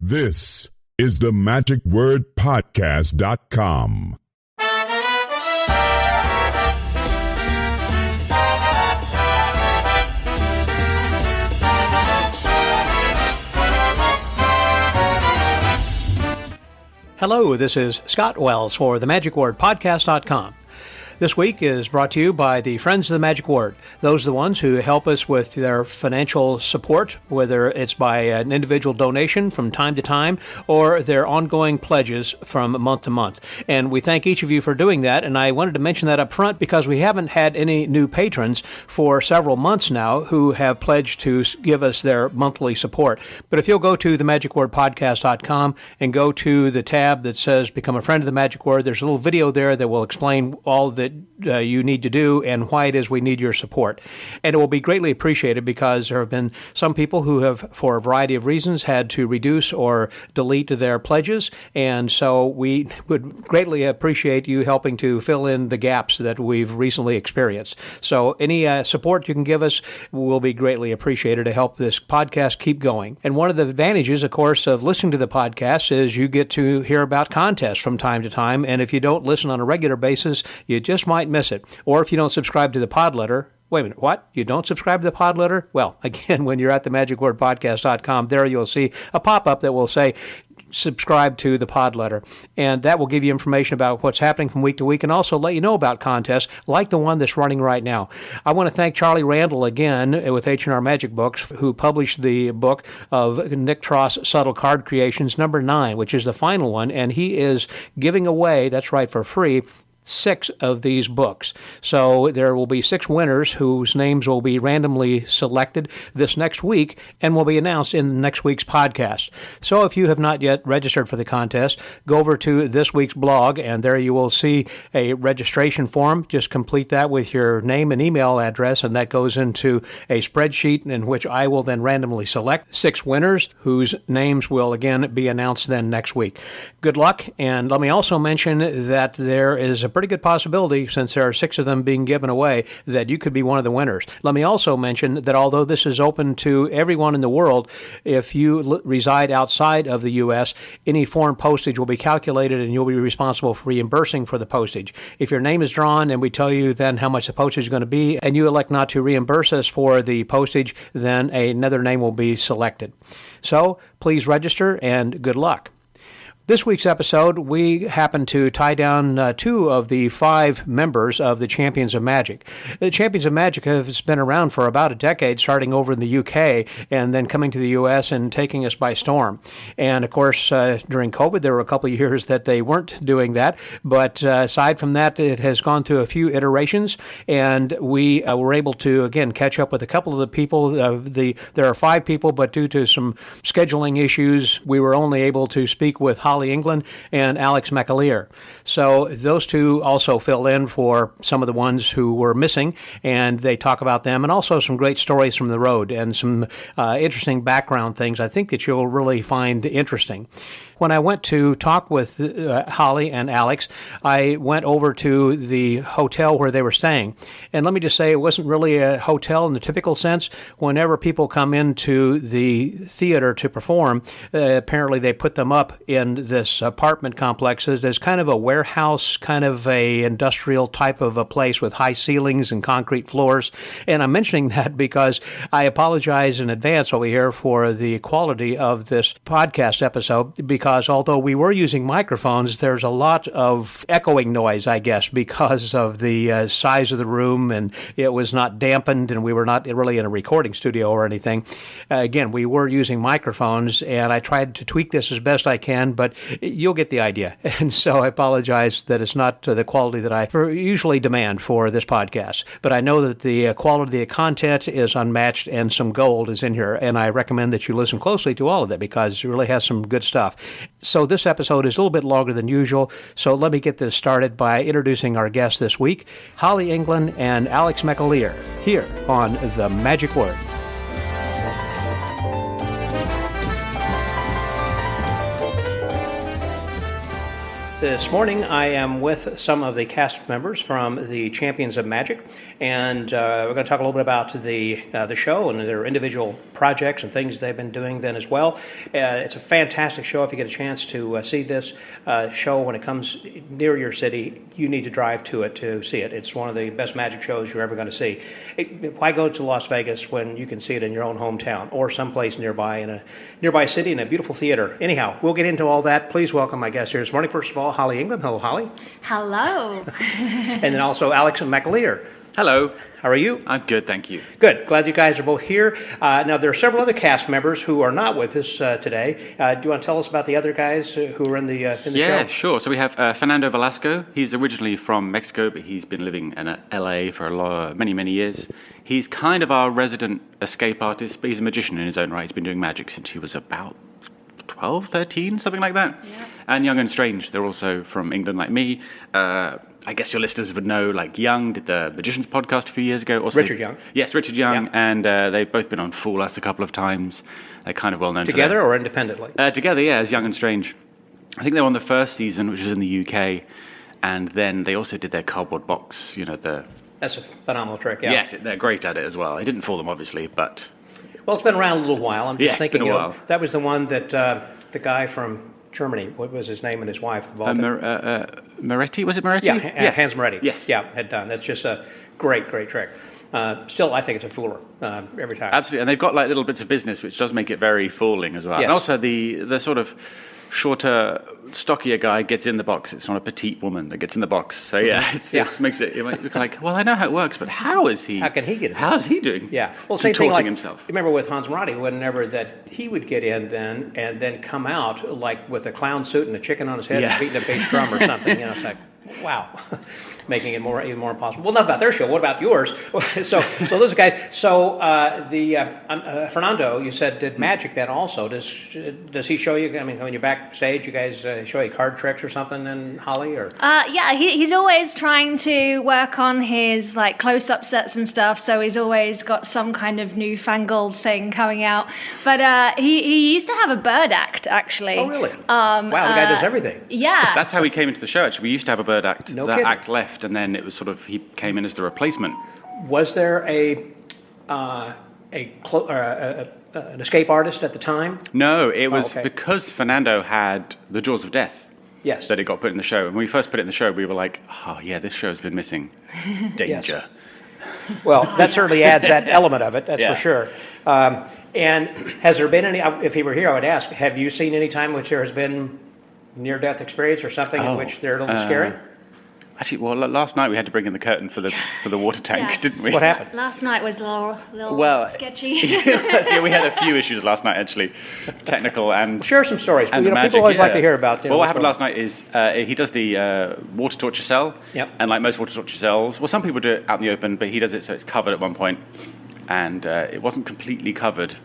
This is the magicwordpodcast.com. Hello, this is Scott Wells for the magicwordpodcast.com. This week is brought to you by the Friends of the Magic Word. Those are the ones who help us with their financial support, whether it's by an individual donation from time to time or their ongoing pledges from month to month. And we thank each of you for doing that. And I wanted to mention that up front because we haven't had any new patrons for several months now who have pledged to give us their monthly support. But if you'll go to themagicwordpodcast.com and go to the tab that says Become a Friend of the Magic Word, there's a little video there that will explain all that you need to do and why it is we need your support. And it will be greatly appreciated because there have been some people who have, for a variety of reasons, had to reduce or delete their pledges. And so we would greatly appreciate you helping to fill in the gaps that we've recently experienced. So any support you can give us will be greatly appreciated to help this podcast keep going. And one of the advantages, of course, of listening to the podcast is you get to hear about contests from time to time. And if you don't listen on a regular basis, you just might miss it. Or if you don't subscribe to the pod letter, wait a minute, what? You don't subscribe to the pod letter? Well, again, when you're at the magicwordpodcast.com, there you'll see a pop-up that will say, subscribe to the pod letter. And that will give you information about what's happening from week to week and also let you know about contests like the one that's running right now. I want to thank Charlie Randall again with H&R Magic Books, who published the book of Nick Tross Subtle Card Creations #9, which is the final one. And he is giving away, that's right, for free, 6 of these books. So there will be 6 winners whose names will be randomly selected this next week and will be announced in next week's podcast. So if you have not yet registered for the contest, go over to this week's blog and there you will see a registration form. Just complete that with your name and email address and that goes into a spreadsheet in which I will then randomly select 6 winners whose names will again be announced then next week. Good luck, and let me also mention that there is a pretty good possibility, since there are 6 of them being given away, that you could be one of the winners. Let me also mention that although this is open to everyone in the world, if you reside outside of the U.S., any foreign postage will be calculated and you'll be responsible for reimbursing for the postage. If your name is drawn and we tell you then how much the postage is going to be and you elect not to reimburse us for the postage, then another name will be selected. So please register and good luck. This week's episode, we happen to tie down 2 of the 5 members of the Champions of Magic. The Champions of Magic has been around for about a decade, starting over in the UK and then coming to the US and taking us by storm. And of course, during COVID, there were a couple of years that they weren't doing that. But aside from that, it has gone through a few iterations, and we were able to, again, catch up with a couple of the people. There are 5 people, but due to some scheduling issues, we were only able to speak with Hollie England and Alex McAleer. So those 2 also fill in for some of the ones who were missing, and they talk about them, and also some great stories from the road and some interesting background things I think that you'll really find interesting. When I went to talk with Hollie and Alex, I went over to the hotel where they were staying. And let me just say, it wasn't really a hotel in the typical sense. Whenever people come into the theater to perform, apparently they put them up in this apartment complex as kind of a warehouse, kind of a industrial type of a place with high ceilings and concrete floors. And I'm mentioning that because I apologize in advance over here for the quality of this podcast episode, because although we were using microphones, there's a lot of echoing noise, I guess, because of the size of the room, and it was not dampened, and we were not really in a recording studio or anything. Again, we were using microphones, and I tried to tweak this as best I can, but you'll get the idea. And so I apologize that it's not the quality that I usually demand for this podcast. But I know that the quality of the content is unmatched, and some gold is in here, and I recommend that you listen closely to all of it because it really has some good stuff. So this episode is a little bit longer than usual, so let me get this started by introducing our guests this week, Hollie England and Alex McAleer, here on The Magic Word. This morning I am with some of the cast members from the Champions of Magic, and we're going to talk a little bit about the show and their individual projects and things they've been doing then as well. It's a fantastic show. If you get a chance to see this show when it comes near your city, you need to drive to it to see it. It's one of the best magic shows you're ever going to see. Why go to Las Vegas when you can see it in your own hometown or someplace nearby in a nearby city in a beautiful theater? Anyhow, we'll get into all that. Please welcome my guest here this morning. First of all, Hollie England. Hello, Hollie. Hello. And then also Alex and McAleer. Hello. How are you? I'm good, thank you. Good. Glad you guys are both here. Now, there are several other cast members who are not with us today. Do you want to tell us about the other guys who are in the show? Yeah, sure. So we have Fernando Velasco. He's originally from Mexico, but he's been living in LA for many, many years. He's kind of our resident escape artist, but he's a magician in his own right. He's been doing magic since he was about 12, 13, something like that. Yeah. And Young and Strange, they're also from England like me. I guess your listeners would know, like Young did the Magicians podcast a few years ago. Also, Richard Young. Yes, Richard Young. Yeah. And they've both been on Fool Us a couple of times. They're kind of well known together for or independently? Together, yeah, as Young and Strange. I think they were on the first season, which was in the UK. And then they also did their cardboard box, That's a phenomenal trick, yeah. Yes, they're great at it as well. I didn't fool them, obviously, but... Well, it's been around a little while. I'm just thinking, it's been a while. That was the one that the guy from Germany, what was his name and his wife? Moretti, was it Moretti? Yeah, yes. Hans Moretti. Yes. Yeah, had done. That's just a great, great trick. Still, I think it's a fooler every time. Absolutely, and they've got like little bits of business, which does make it very fooling as well. Yes. And also the sort of shorter, stockier guy gets in the box. It's not a petite woman that gets in the box. So yeah, it makes it look like, well, I know how it works, but how is he? How can he get in? How is he doing? Yeah, well, same thing like himself. Remember with Hans Moretti, whenever that he would get in then and then come out like with a clown suit and a chicken on his head and beating a bass drum or something. It's like, wow. Making it even more impossible. Well, not about their show. What about yours? So those guys. So Fernando, you said did magic then also. Does he show you? I mean, when you're backstage, you guys show you card tricks or something? And Hollie, or yeah, he's always trying to work on his like close-up sets and stuff. So he's always got some kind of newfangled thing coming out. But he used to have a bird act actually. Oh, really? Wow, the guy does everything. Yeah. That's how he came into the show. Actually, we used to have a bird act. No that kidding. act left, and then it was sort of he came in as the replacement. Was there an escape artist at the time? No, it was because Fernando had the Jaws of Death. Yes. That it got put in the show. And when we first put it in the show, we were like, oh yeah, this show's been missing danger. Yes. Well, that certainly adds that element of it, that's for sure. And has there been any, if he were here, I would ask, have you seen any time which there has been near-death experience or something in which they're a little scary? Actually, well, last night we had to bring in the curtain for the water tank, didn't we? What happened? Last night was a little sketchy. Yeah, we had a few issues last night, actually, technical and share some stories. And People always like to hear about. Well, what happened last night is he does the water torture cell. Yep. And like most water torture cells, well, some people do it out in the open, but he does it so it's covered at one point, and it wasn't completely covered.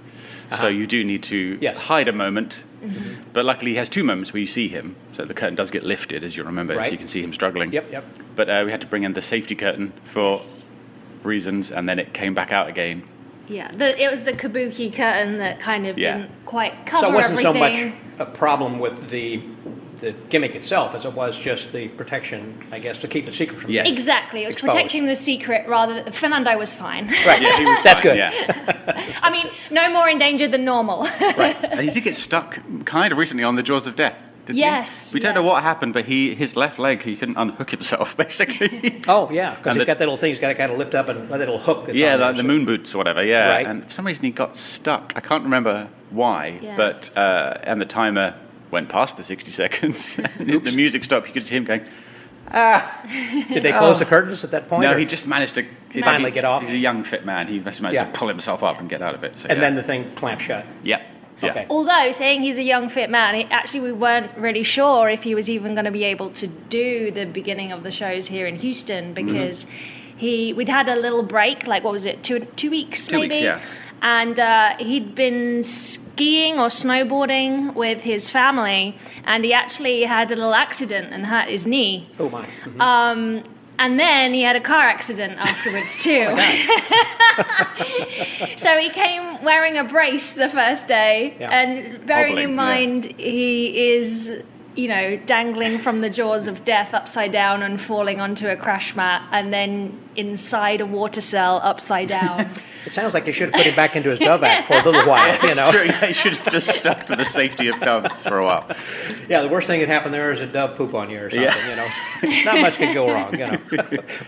So you do need to hide a moment. Mm-hmm. But luckily he has two moments where you see him. So the curtain does get lifted, as you remember, so you can see him struggling. Yep. But we had to bring in the safety curtain for reasons, and then it came back out again. Yeah, it was the kabuki curtain that kind of didn't quite cover everything. So it wasn't so much a problem with the gimmick itself as it was just the protection, I guess, to keep the secret from Yes. Exactly. It was exposed. Protecting the secret rather than... Fernando was fine. Right, yeah, he was That's fine, good. Yeah. I mean, no more in danger than normal. Right. And he did get stuck kind of recently on the Jaws of Death, didn't Yes. he? We don't know what happened, but his left leg, he couldn't unhook himself, basically. Oh, yeah, because he's got that little thing he's got to kind of lift up and that little hook that's on like the moon boots or whatever, yeah. Right. And for some reason he got stuck. I can't remember why, but and the timer went past the 60 seconds. The music stopped. You could see him going, Did they close the curtains at that point? No, or? he just managed to finally get off. He's a young, fit man. He just managed to pull himself up and get out of it. So, and then the thing clamped shut. Yeah. Okay. Although, saying he's a young, fit man, we weren't really sure if he was even going to be able to do the beginning of the shows here in Houston because we'd had a little break, like, what was it, two weeks maybe? 2 weeks, yeah. And he'd been skiing or snowboarding with his family, and he actually had a little accident and hurt his knee. Oh, my. Mm-hmm. And then he had a car accident afterwards too. So he came wearing a brace the first day, and bearing in mind he is dangling from the jaws of death upside down and falling onto a crash mat, and then inside a water cell upside down. It sounds like you should have put him back into his dove act for a little while, True, yeah, he should have just stuck to the safety of doves for a while. Yeah, the worst thing that happened there is a dove poop on you or something, Not much could go wrong,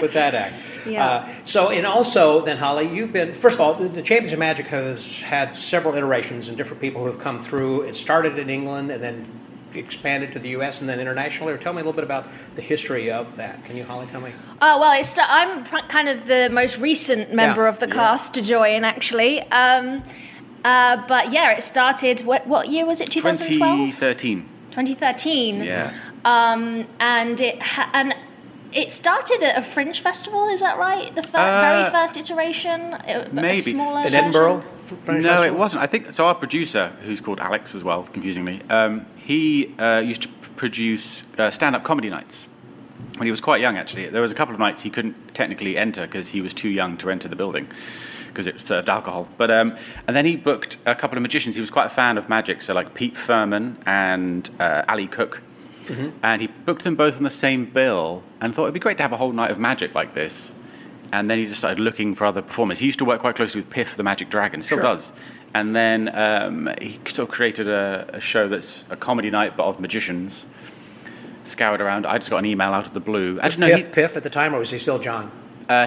with that act. Yeah. And also, then, Hollie, you've been, first of all, the Champions of Magic has had several iterations and different people who have come through. It started in England and then expanded to the U.S. and then internationally. Or tell me a little bit about the history of that. Can you, Hollie, tell me? Well, I'm kind of the most recent member of the cast to join, actually. But yeah, it started. What year was it? 2012. 2013. 2013. Yeah. And it started at a fringe festival. Is that right? The very first iteration. Maybe a smaller in version? Edinburgh. Fringe No, Festival? it wasn't. I think so. Our producer, who's called Alex as well, confusingly, he used to produce stand-up comedy nights when he was quite young. Actually, there was a couple of nights he couldn't technically enter because he was too young to enter the building because it served alcohol. But and then he booked a couple of magicians. He was quite a fan of magic, so like Pete Furman and Ali Cook. Mm-hmm. And he booked them both on the same bill and thought it'd be great to have a whole night of magic like this. And then he just started looking for other performers. He used to work quite closely with Piff, the Magic Dragon, still does. And then he sort of created a show that's a comedy night, but of magicians, scoured around. I just got an email out of the blue. Was Piff at the time, or was he still John?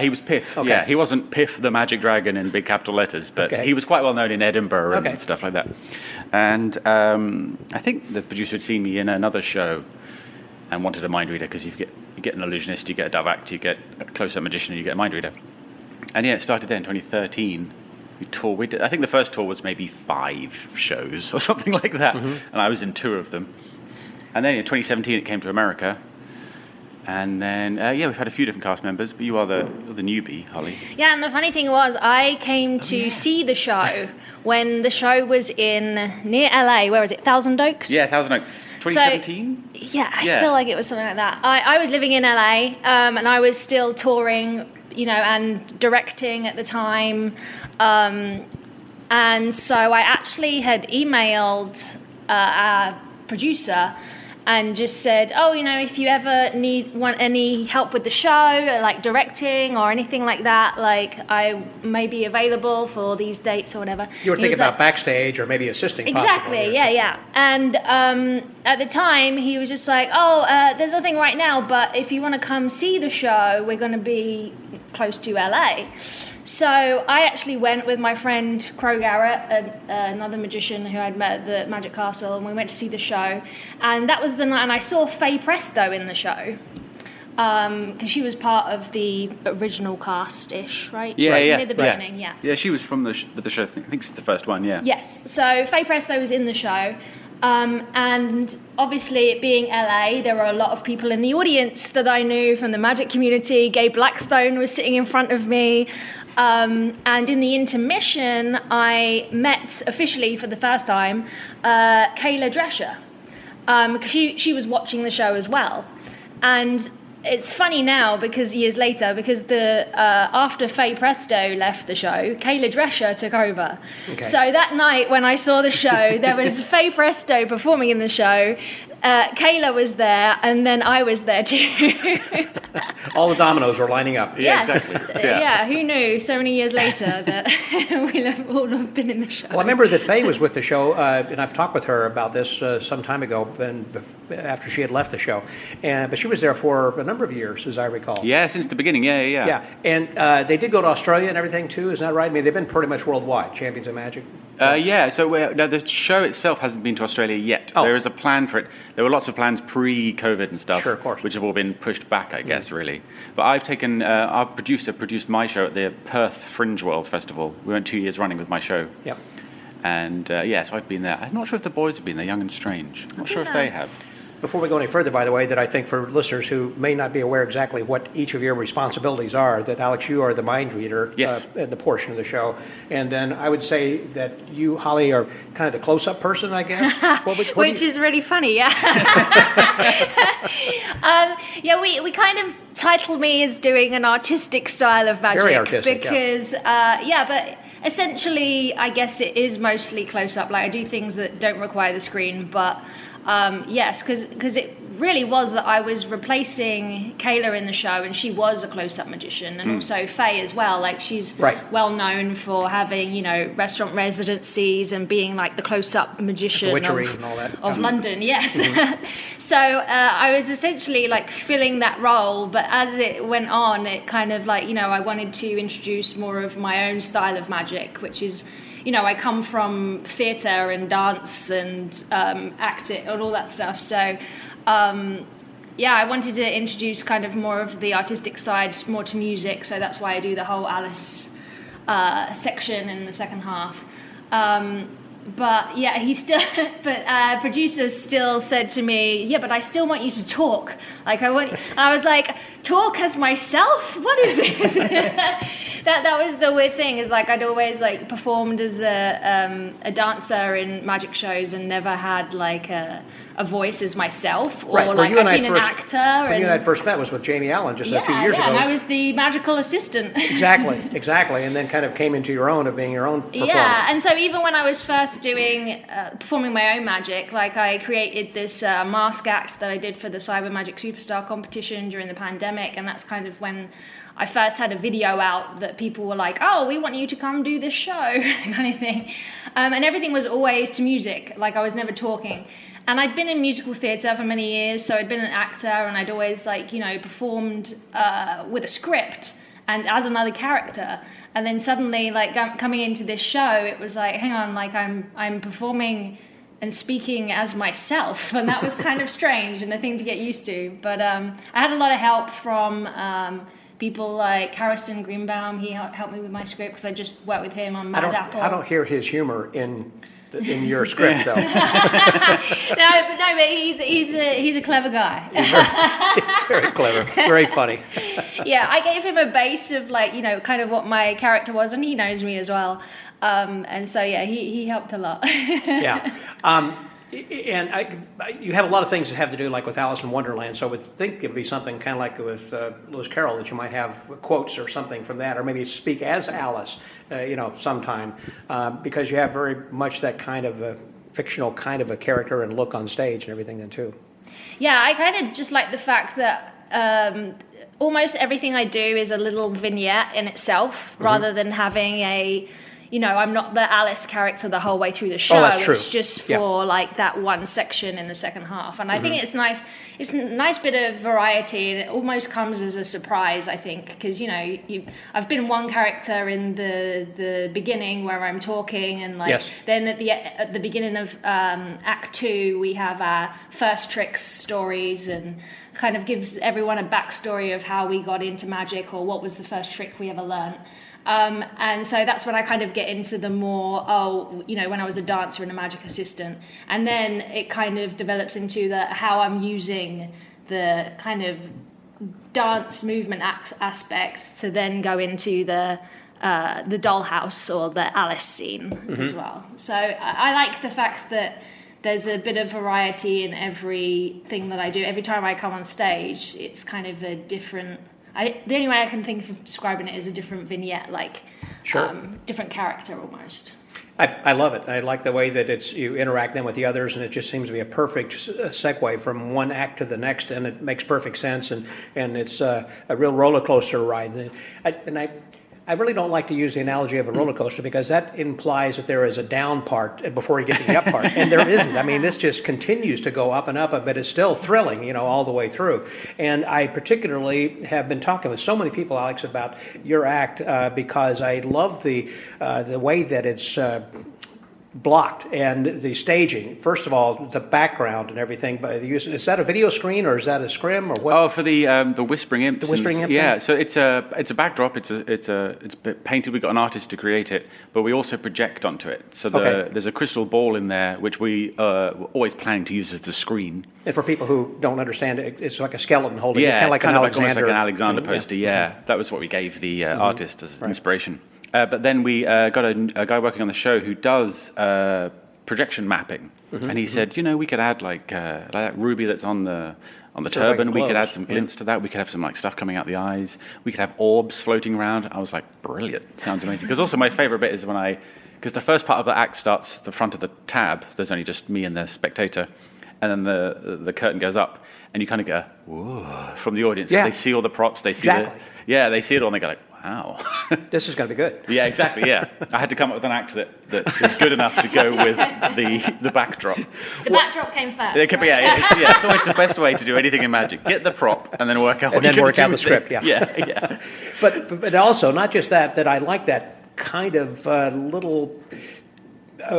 He was Piff, Okay. yeah. He wasn't Piff, the Magic Dragon, in big capital letters, but he was quite well known in Edinburgh and stuff like that. And I think the producer had seen me in another show and wanted a mind reader, because you get an illusionist, you get a dove act, you get a close-up magician, and you get a mind reader. And yeah, it started then, 2013. We toured. I think the first tour was maybe 5 shows or something like that, and I was in 2 of them. And then in 2017 it came to America, and then we've had a few different cast members, but you're the newbie, Hollie. Yeah, and the funny thing was, I came to see the show when the show was in near LA. Where was it? Thousand Oaks? Yeah, Thousand Oaks. 2017? So, I feel like it was something like that. I was living in LA, and I was still touring, and directing at the time. And so I actually had emailed our producer and just said, if you ever want any help with the show, like directing or anything like that, like I may be available for these dates or whatever. You were thinking about backstage or maybe assisting. Exactly, possibly, yeah. And at the time, he was just like, there's nothing right now, but if you want to come see the show, we're going to be close to LA. So I actually went with my friend Crow Garrett, another magician who I'd met at the Magic Castle, and we went to see the show. And that was the night, and I saw Faye Presto in the show, because she was part of the original cast-ish, right? Yeah, right, yeah. Near the beginning, yeah. Yeah, she was from the show. I think it's the first one, yeah. Yes, so Faye Presto was in the show. And obviously, it being LA, there were a lot of people in the audience that I knew from the magic community. Gabe Blackstone was sitting in front of me. And in the intermission, I met officially for the first time Kayla Drescher, because she was watching the show as well. And it's funny now, because years later, because after Faye Presto left the show, Kayla Drescher took over. Okay. So that night when I saw the show, there was Faye Presto performing in the show. Kayla was there, and then I was there too. All the dominoes were lining up. Yes, exactly. Yeah, who knew so many years later that we'll have all have been in the show. Well, I remember that Faye was with the show, and I've talked with her about this some time ago, after she had left the show. But she was there for a number of years, as I recall. Yeah, since the beginning, yeah. Yeah, and they did go to Australia and everything too, isn't that right? I mean, they've been pretty much worldwide, Champions of Magic. So the show itself hasn't been to Australia yet. There is a plan for it. There were lots of plans pre-COVID and stuff, sure, of course, which have all been pushed back, I guess, really. But I've taken, our producer produced my show at the Perth Fringe World Festival. We went 2 years running with my show. Yep. And so I've been there. I'm not sure if the boys have been there, Young and Strange. I'm not sure if they have. Before we go any further, by the way, that I think for listeners who may not be aware exactly what each of your responsibilities are, that Alex, you are the mind reader in the portion of the show. And then I would say that you, Hollie, are kind of the close-up person, I guess. Which is really funny, yeah. We kind of titled me as doing an artistic style of magic. Very artistic, because, but essentially, I guess it is mostly close up. Like I do things that don't require the screen, but yes, because it really was that I was replacing Kayla in the show, and she was a close-up magician, and also Faye as well. Like she's well known for having, you know, restaurant residencies and being like the close-up magician and all that. of London. Yes. So I was essentially like filling that role, but as it went on, it kind of like, you know, I wanted to introduce more of my own style of magic, which is, you know, I come from theatre and dance and acting and all that stuff. So, yeah, I wanted to introduce kind of more of the artistic side, more to music. So that's why I do the whole Alice section in the second half. But yeah, producers still said to me, yeah, but I still want you to talk. Like I was like, talk as myself? What is this? that was the weird thing, is like I'd always like performed as a dancer in magic shows and never had like a voice as myself, or like I've been an actor. When you and I first met was with Jamie Allen just a few years ago. And I was the magical assistant. Exactly, and then kind of came into your own of being your own performer. Yeah, and so even when I was first performing my own magic, like I created this mask act that I did for the Cyber Magic Superstar competition during the pandemic, and that's kind of when I first had a video out that people were like, oh, we want you to come do this show, kind of thing. And everything was always to music, like I was never talking. And I'd been in musical theatre for many years, so I'd been an actor, and I'd always, like, you know, performed with a script and as another character. And then suddenly, like, coming into this show, it was like, hang on, like, I'm performing and speaking as myself, and that was kind of strange and a thing to get used to. But I had a lot of help from people like Harrison Greenbaum. He helped me with my script because I just worked with him on Mad Apple. I don't hear his humor in your script, though. but he's a clever guy. He's very clever, very funny. Yeah, I gave him a base of, like, you know, kind of what my character was, and he knows me as well. And so yeah, he helped a lot. Yeah. And you have a lot of things that have to do, like with Alice in Wonderland, so I would think it would be something kind of like with Lewis Carroll, that you might have quotes or something from that, or maybe speak as Alice, you know, sometime, because you have very much that kind of a fictional kind of a character and look on stage and everything then too. Yeah, I kind of just like the fact that almost everything I do is a little vignette in itself, rather than having a... You know, I'm not the Alice character the whole way through the show. Oh, that's true. It's just for like that one section in the second half. And I think it's nice. It's a nice bit of variety, and it almost comes as a surprise, I think, because, you know, I've been one character in the beginning where I'm talking, and like then at the beginning of Act 2 we have our first tricks stories, and kind of gives everyone a backstory of how we got into magic, or what was the first trick we ever learned. And so that's when I kind of get into the more, you know, when I was a dancer and a magic assistant. And then it kind of develops into how I'm using the kind of dance movement aspects to then go into the dollhouse or the Alice scene as well. So I like the fact that there's a bit of variety in everything that I do. Every time I come on stage, it's kind of a different... the only way I can think of describing it is a different vignette, like different character almost. I love it. I like the way that you interact then with the others, and it just seems to be a perfect segue from one act to the next, and it makes perfect sense, and it's a real roller coaster ride. I really don't like to use the analogy of a roller coaster, because that implies that there is a down part before you get to the up part, and there isn't. I mean, this just continues to go up and up, but it's still thrilling, you know, all the way through. And I particularly have been talking with so many people, Alex, about your act because I love the way that it's blocked, and the staging. First of all, the background and everything. But is that a video screen, or is that a scrim, or what? Oh, for the Whispering Imps. The Whispering Imps. Yeah, so it's a backdrop. It's painted. We got an artist to create it, but we also project onto it. So there's a crystal ball in there, which we were always planning to use as the screen. And for people who don't understand it, it's like a skeleton holding it, kind of like an Alexander poster. Yeah, that was what we gave the artist as inspiration. But then we got a guy working on the show who does projection mapping, and he said, we could add like that ruby that's on the turban. Like we could add glows, some glints to that. We could have some like stuff coming out the eyes. We could have orbs floating around. I was like, brilliant, sounds amazing. Because also my favorite bit is because the first part of the act starts the front of the tab. There's only just me and the spectator, and then the curtain goes up, and you kind of go whoa from the audience. Yeah. They see all the props. They see they see it all, and they go like, wow. This is going to be good. Yeah, exactly. Yeah, I had to come up with an act that is good enough to go with the backdrop. The backdrop came first. It could be, it's always the best way to do anything in magic. Get the prop and then work out. And then work out the script. Yeah. But also not just that I like that kind of little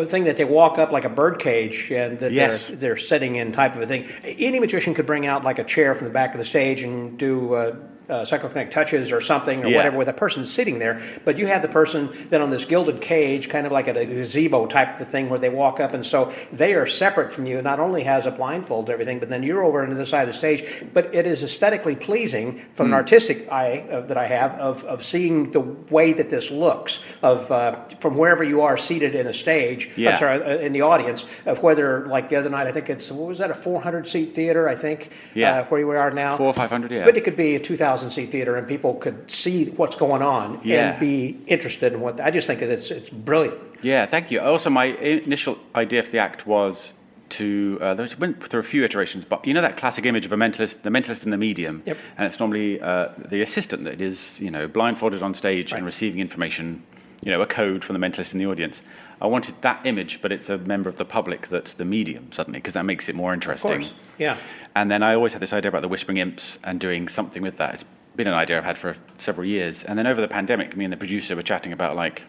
thing that they walk up like a bird cage and that they're sitting in type of a thing. Any magician could bring out like a chair from the back of the stage and do psychokinetic touches or something or whatever with a person sitting there, but you have the person then on this gilded cage, kind of like a gazebo type of a thing where they walk up, and so they are separate from you. Not only has a blindfold and everything, but then you're over on the side of the stage, but it is aesthetically pleasing from an artistic eye that I have of seeing the way that this looks from wherever you are seated in a stage, in the audience, of whether, like the other night, I think it's, what was that, a 400-seat theater, I think, where you are now? 400 or 500, But it could be a 2,000-seat theater, and people could see what's going on and be interested in what. I just think that it's brilliant. Yeah, thank you. Also, my initial idea for the act was to went through a few iterations, but you know that classic image of the mentalist and the medium, and it's normally the assistant that is blindfolded on stage and receiving information, a code from the mentalist in the audience. I wanted that image, but it's a member of the public that's the medium suddenly, because that makes it more interesting. Of course. Yeah. And then I always had this idea about the whispering imps and doing something with that. It's been an idea I've had for several years. And then over the pandemic, me and the producer were chatting about, like,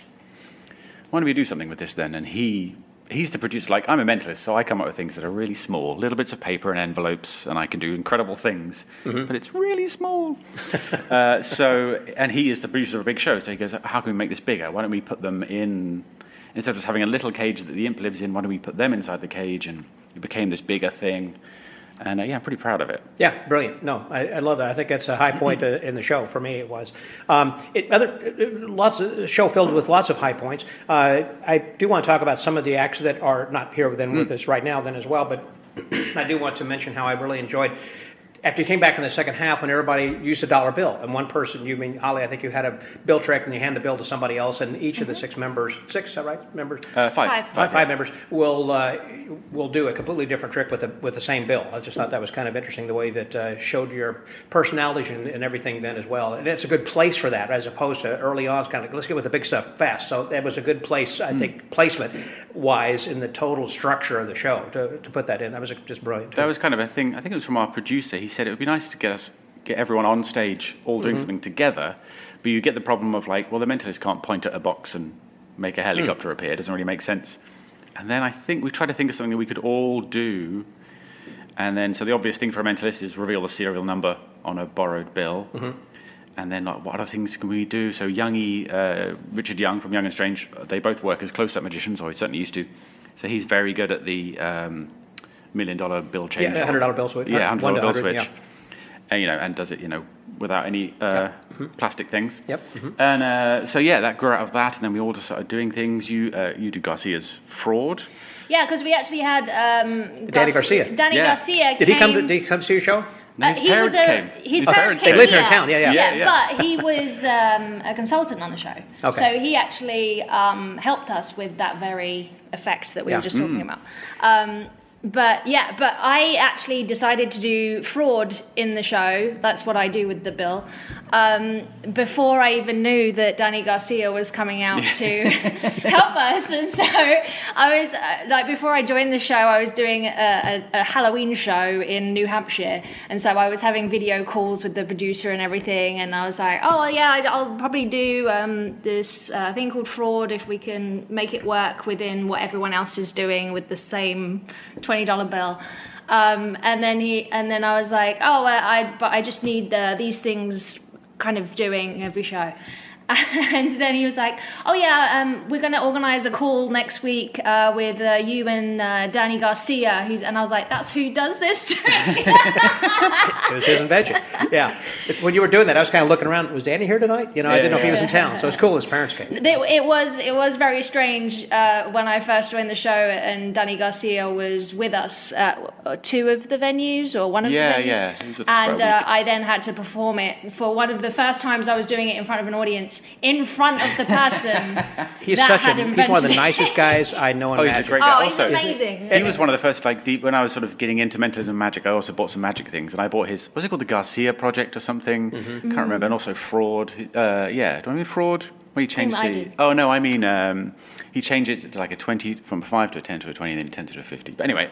why don't we do something with this then? And he's the producer. Like, I'm a mentalist, so I come up with things that are really small, little bits of paper and envelopes, and I can do incredible things, but it's really small. And he is the producer of a big show, so he goes, how can we make this bigger? Why don't we put them in, instead of just having a little cage that the imp lives in, why don't we put them inside the cage? And it became this bigger thing. And I'm pretty proud of it. Yeah, brilliant. No, I love that. I think that's a high point in the show. For me, it was. Show filled with lots of high points. I do want to talk about some of the acts that are not here with us right now then as well, but I do want to mention how I really enjoyed after you came back in the second half when everybody used a dollar bill, and one person, Hollie, I think you had a bill trick and you hand the bill to somebody else, and each of the six members, is that right? Members? Five members will do a completely different trick with the same bill. I just thought that was kind of interesting, the way that showed your personalities and everything then as well. And it's a good place for that, as opposed to early on, it's kind of like, let's get with the big stuff fast. So that was a good place, I think, placement-wise in the total structure of the show to put that in. That was just brilliant, too. That was kind of a thing, I think it was from our producer. He said it would be nice to get everyone on stage all doing something together, but you get the problem of like, well, the mentalist can't point at a box and make a helicopter appear. It doesn't really make sense. And then I think we tried to think of something that we could all do. And then, so the obvious thing for a mentalist is reveal the serial number on a borrowed bill. And then, like, what other things can we do? So Richard Young from Young and Strange, they both work as close-up magicians, or he certainly used to. So he's very good at the $1 million bill change. Yeah, $100 bill switch. Yeah, $100 bill switch. Yeah. And does it, without any plastic things. Yep. And that grew out of that, and then we all just started doing things. You do Garcia's fraud. Yeah, because we actually had Danny Garcia. Garcia. Did he come to see your show? No, his parents came. His parents came. They live here in town. Yeah. But he was a consultant on the show, so he actually helped us with that very effect that we were just talking about. But I actually decided to do fraud in the show. That's what I do with the bill. Before I even knew that Danny Garcia was coming out to help us. And so I was, before I joined the show, I was doing a Halloween show in New Hampshire. And so I was having video calls with the producer and everything. And I was like, I'll probably do this thing called fraud if we can make it work within what everyone else is doing with the same $20 bill. And then I was like, I just need these things kind of doing every show. And then he was like, "Oh yeah, we're going to organize a call next week with you and Danny Garcia." And I was like, "That's who does this to me." It was his invention. Yeah. When you were doing that, I was kind of looking around. Was Danny here tonight? I didn't know if he was in town. So it's cool his parents came. It was very strange when I first joined the show, and Danny Garcia was with us at two of the venues or one of the venues. Yeah. And I then had to perform it for one of the first times I was doing it in front of an audience, in front of the person. He's he's one of the nicest guys I know in he's a magic. great guy. Oh, he's amazing. He was one of the first, when I was sort of getting into mentalism and magic, I also bought some magic things, and I bought his, was it called the Garcia Project or something? Can't remember, and also Fraud. Do I mean Fraud? When he changed he changes it to like a 20, from a 5 to a 10 to a 20, and then 10 to a 50. But anyway,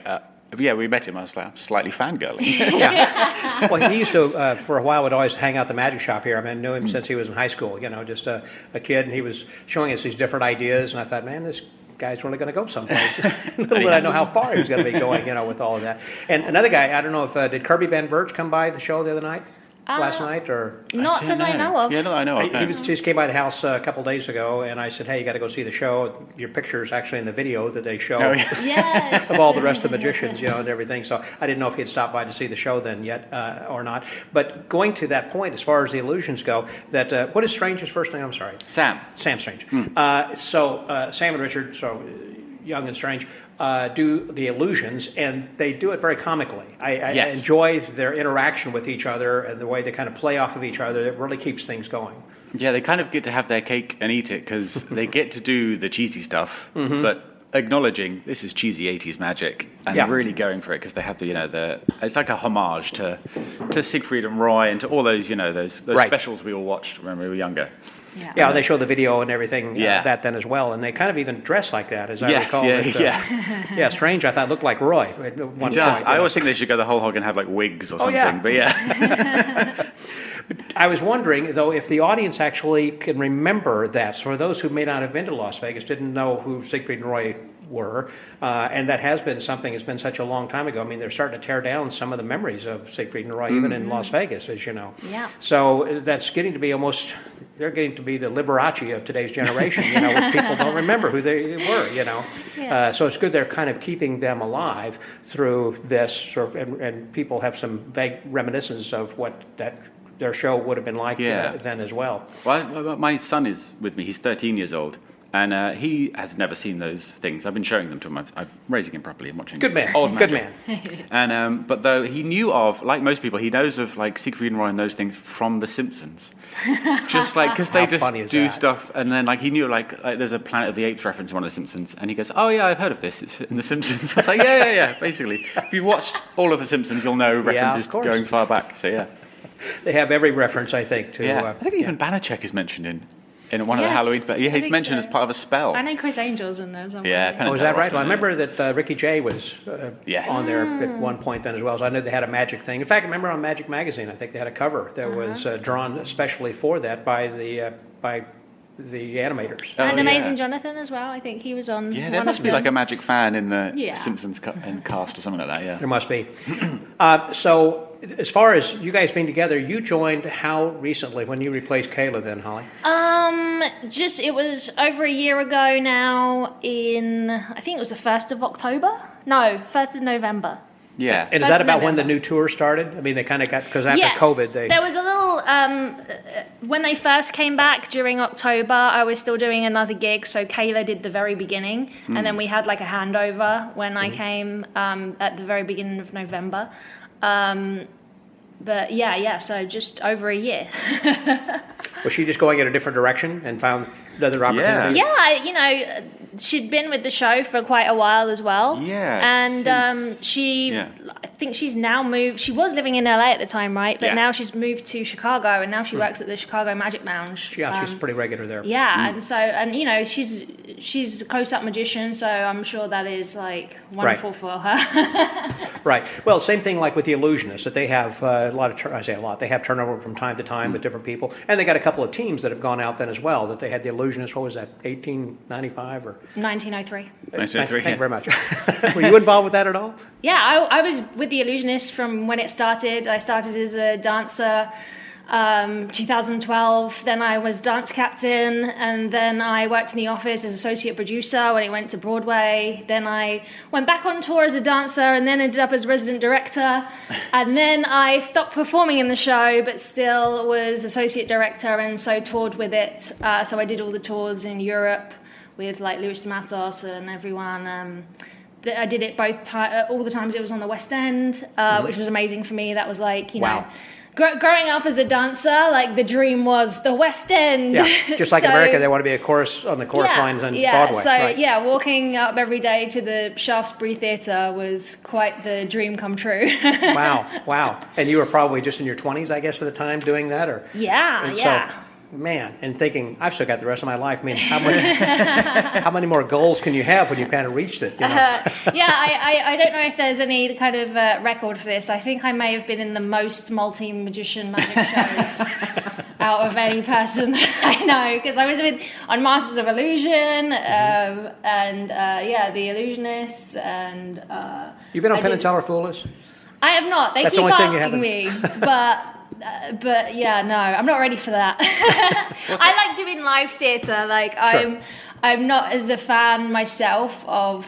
we met him. I was like, I'm slightly fangirling. Yeah. Well, he used to, for a while, would always hang out at the magic shop here. I mean, I knew him since he was in high school, just a kid, and he was showing us these different ideas, and I thought, man, this guy's really going to go someplace. Little did I know how far he was going to be going, with all of that. And another guy, I don't know if, did Kirby Van Birch come by the show the other night? Last night, or not that I know of. Yeah, no, I know of. He just came by the house a couple days ago, and I said, "Hey, you got to go see the show. Your picture's actually in the video that they show Yes. of all the rest of the magicians, and everything." So I didn't know if he'd stopped by to see the show then yet or not. But going to that point, as far as the illusions go, that what is Strange's first name? I'm sorry, Sam Strange. So Sam and Richard, so Young and Strange, do the illusions, and they do it very comically. I enjoy their interaction with each other and the way they kind of play off of each other. It really keeps things going. Yeah, they kind of get to have their cake and eat it, because they get to do the cheesy stuff, but acknowledging this is cheesy 80s magic, and really going for it, because they have it's like a homage to Siegfried and Roy and to all those those specials we all watched when we were younger. Yeah, they show the video and everything that then as well, and they kind of even dress like that, as I recall. Yeah, Strange, I thought looked like Roy at one He does. point. I always think they should go the whole hog and have like wigs or something. But I was wondering, though, if the audience actually can remember that. So for those who may not have been to Las Vegas, didn't know who Siegfried and Roy were, and that has been something, it's been such a long time ago. I mean, they're starting to tear down some of the memories of Siegfried and Roy, even in Las Vegas, as you know. Yeah. So that's getting to be they're getting to be the Liberace of today's generation, when people don't remember who they were, So it's good they're kind of keeping them alive through this, and people have some vague reminiscence of what their show would have been like then as well. Well, my son is with me. He's 13 years old. And he has never seen those things. I've been showing them to him. I'm raising him properly and watching. Good man. Old Good magic. man. And but though he knew of, like most people, he knows of like Siegfried and Roy and those things from The Simpsons. Just like because they just do stuff, and then like he knew like there's a Planet of the Apes reference in one of The Simpsons, and he goes, "Oh yeah, I've heard of this. It's in The Simpsons." I was like, yeah. Basically, if you've watched all of The Simpsons, you'll know references going far back. So yeah, they have every reference, I think. To I think even Banachek is mentioned in one of the Halloween, but he's mentioned as part of a spell. I know Chris Angel's in there somewhere. Yeah, is that right? Well, I remember that Ricky Jay was on there at one point then as well. So I know they had a magic thing. In fact, I remember on Magic Magazine, I think they had a cover that was drawn especially for that by the animators. And Amazing Jonathan as well. I think he was on. Yeah, there must be like a magic fan in the Simpsons cast or something like that. Yeah, there must be. So, as far as you guys being together, you joined how recently when you replaced Kayla then, Hollie? It was over a year ago now. I think it was the 1st of October. No, 1st of November. Yeah. And is that about when the new tour started? I mean, they kind of got, because after COVID, there was a little, when they first came back during October, I was still doing another gig, so Kayla did the very beginning, and then we had like a handover when I came at the very beginning of November. But so just over a year. Was she just going in a different direction and found another opportunity? Yeah, she'd been with the show for quite a while as well. Yeah. And I think she's now moved. She was living in LA at the time, right? But now she's moved to Chicago, and now she works at the Chicago Magic Lounge. Yeah, she's pretty regular there. Yeah, and she's a close-up magician, so I'm sure that is like wonderful for her. Right. Well, same thing like with the illusionists, that they have they have turnover from time to time with different people, and they got a couple of teams that have gone out then as well. That they had the illusionists. What was that? 1895 or 1903. 1903. Thank you very much. Were you involved with that at all? Yeah, I was with the illusionists from when it started. I started as a dancer. 2012, then I was dance captain, and then I worked in the office as associate producer when it went to Broadway. Then I went back on tour as a dancer and then ended up as resident director. And then I stopped performing in the show, but still was associate director and so toured with it. So I did all the tours in Europe with like Louis Matos and everyone. I did it all the times it was on the West End, which was amazing for me. That was like, you know, growing up as a dancer, like the dream was the West End. Yeah, just like in America, they want to be on the chorus lines on Broadway. So walking up every day to the Shaftesbury Theatre was quite the dream come true. Wow. And you were probably just in your 20s, I guess, at the time doing that, or yeah. So, man, and thinking, I've still got the rest of my life. I mean, how many more goals can you have when you've kind of reached it? You know? I don't know if there's any kind of record for this. I think I may have been in the most multi-magician magic shows out of any person I know, because I was on Masters of Illusion, The Illusionists, and... You've been on Penn and Teller Foolish? I have not. They keep asking me, but yeah, no, I'm not ready for that. I like doing live theatre. Like I'm not as a fan myself of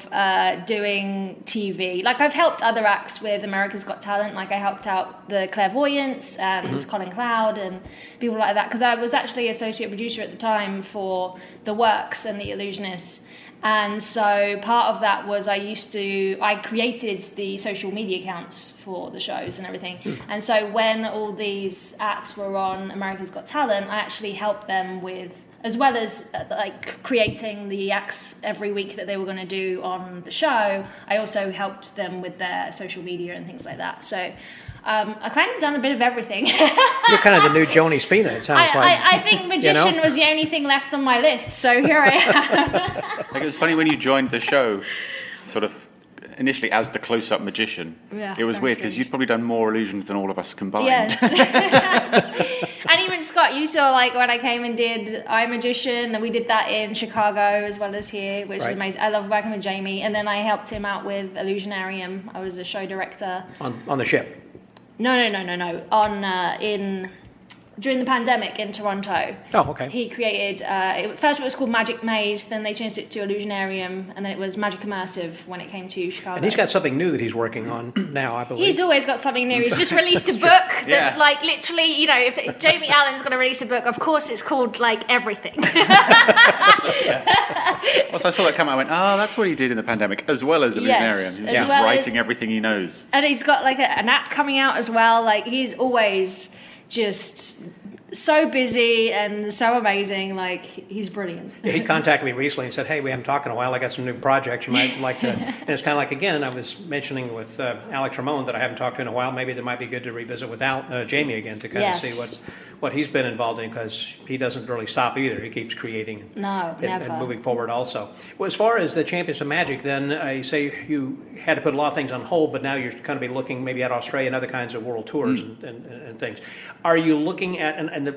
doing TV. Like I've helped other acts with America's Got Talent. Like I helped out the Clairvoyants and Colin Cloud and people like that, because I was actually associate producer at the time for The Works and The Illusionists. And so part of that was I created the social media accounts for the shows and everything. And so when all these acts were on America's Got Talent, I actually helped them with, as well as like creating the acts every week that they were going to do on the show, I also helped them with their social media and things like that. So I kind of done a bit of everything. You're kind of the new Joni Spina, it sounds like. I think magician was the only thing left on my list, so here I am. Like, it was funny when you joined the show, sort of initially as the close-up magician. Yeah, it was weird because you'd probably done more illusions than all of us combined. Yes. And even Scott, you saw like when I came and did I Magician, and we did that in Chicago as well as here, which is amazing. I love working with Jamie, and then I helped him out with Illusionarium. I was the show director on the ship. No. During the pandemic in Toronto. Oh, okay. He created, first it was called Magic Maze, then they changed it to Illusionarium, and then it was Magic Immersive when it came to Chicago. And he's got something new that he's working on now, I believe. He's always got something new. He's just released a book that's like literally, you know, if Jamie Allen's going to release a book, of course it's called like everything. Once I saw that come out, I went, that's what he did in the pandemic, as well as Illusionarium. He's just writing everything he knows. And he's got like an app coming out as well. Like he's always just so busy and so amazing. Like he's brilliant. Yeah, he contacted me recently and said, hey, we haven't talked in a while, I got some new projects you might like to. And it's kind of like, again, I was mentioning with Alex Ramon that I haven't talked to in a while. Maybe that might be good to revisit with Jamie again to kind of see what he's been involved in, because he doesn't really stop either. He keeps creating and moving forward also. Well, as far as the Champions of Magic, then you say you had to put a lot of things on hold, but now you're going to be looking maybe at Australia and other kinds of world tours and things. Are you looking at, and the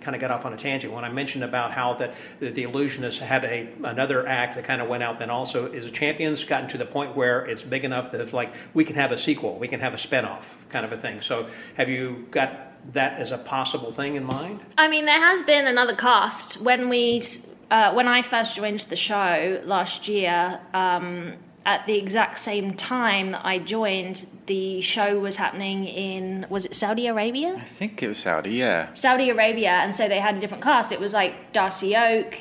kind of got off on a tangent when I mentioned about how the Illusionists had another act that kind of went out then also, is the Champions gotten to the point where it's big enough that it's like we can have a sequel, we can have a spinoff kind of a thing. So have you got that as a possible thing in mind? I mean, there has been another cast. When I first joined the show last year, at the exact same time that I joined, the show was happening in, was it Saudi Arabia? I think it was Saudi, yeah. Saudi Arabia, and so they had a different cast. It was like Darcy Oak,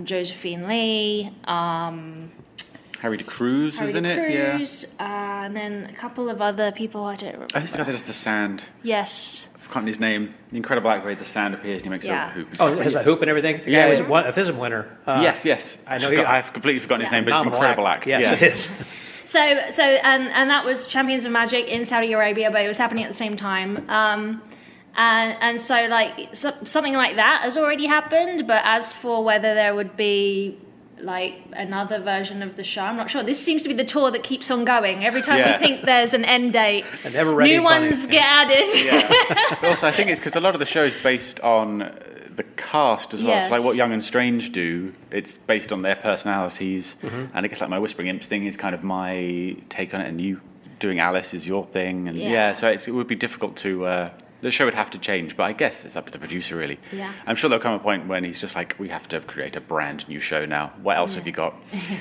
Josephine Lee, Harry de Cruz was in it, yeah. And then a couple of other people, I don't remember. I used to go to the Sand. Yes. I've forgotten his name. The incredible act where the Sand appears and he makes a hoop. Oh, it has a hoop and everything? The guy was a FISM winner. Yes. I've completely forgotten his name, but it's an incredible act. Yes, it is. So and that was Champions of Magic in Saudi Arabia, but it was happening at the same time. And so like something like that has already happened, but as for whether there would be like another version of the show, I'm not sure. This seems to be the tour that keeps on going. Every time we think there's an end date, new ones get added. But also, I think it's because a lot of the show is based on the cast as well. Yes. It's like what Young and Strange do. It's based on their personalities, and I guess like my Whispering Imps thing is kind of my take on it, and you doing Alice is your thing, and so it would be difficult to the show would have to change, but I guess it's up to the producer, really. Yeah. I'm sure there'll come a point when he's just like, we have to create a brand new show now. What else have you got?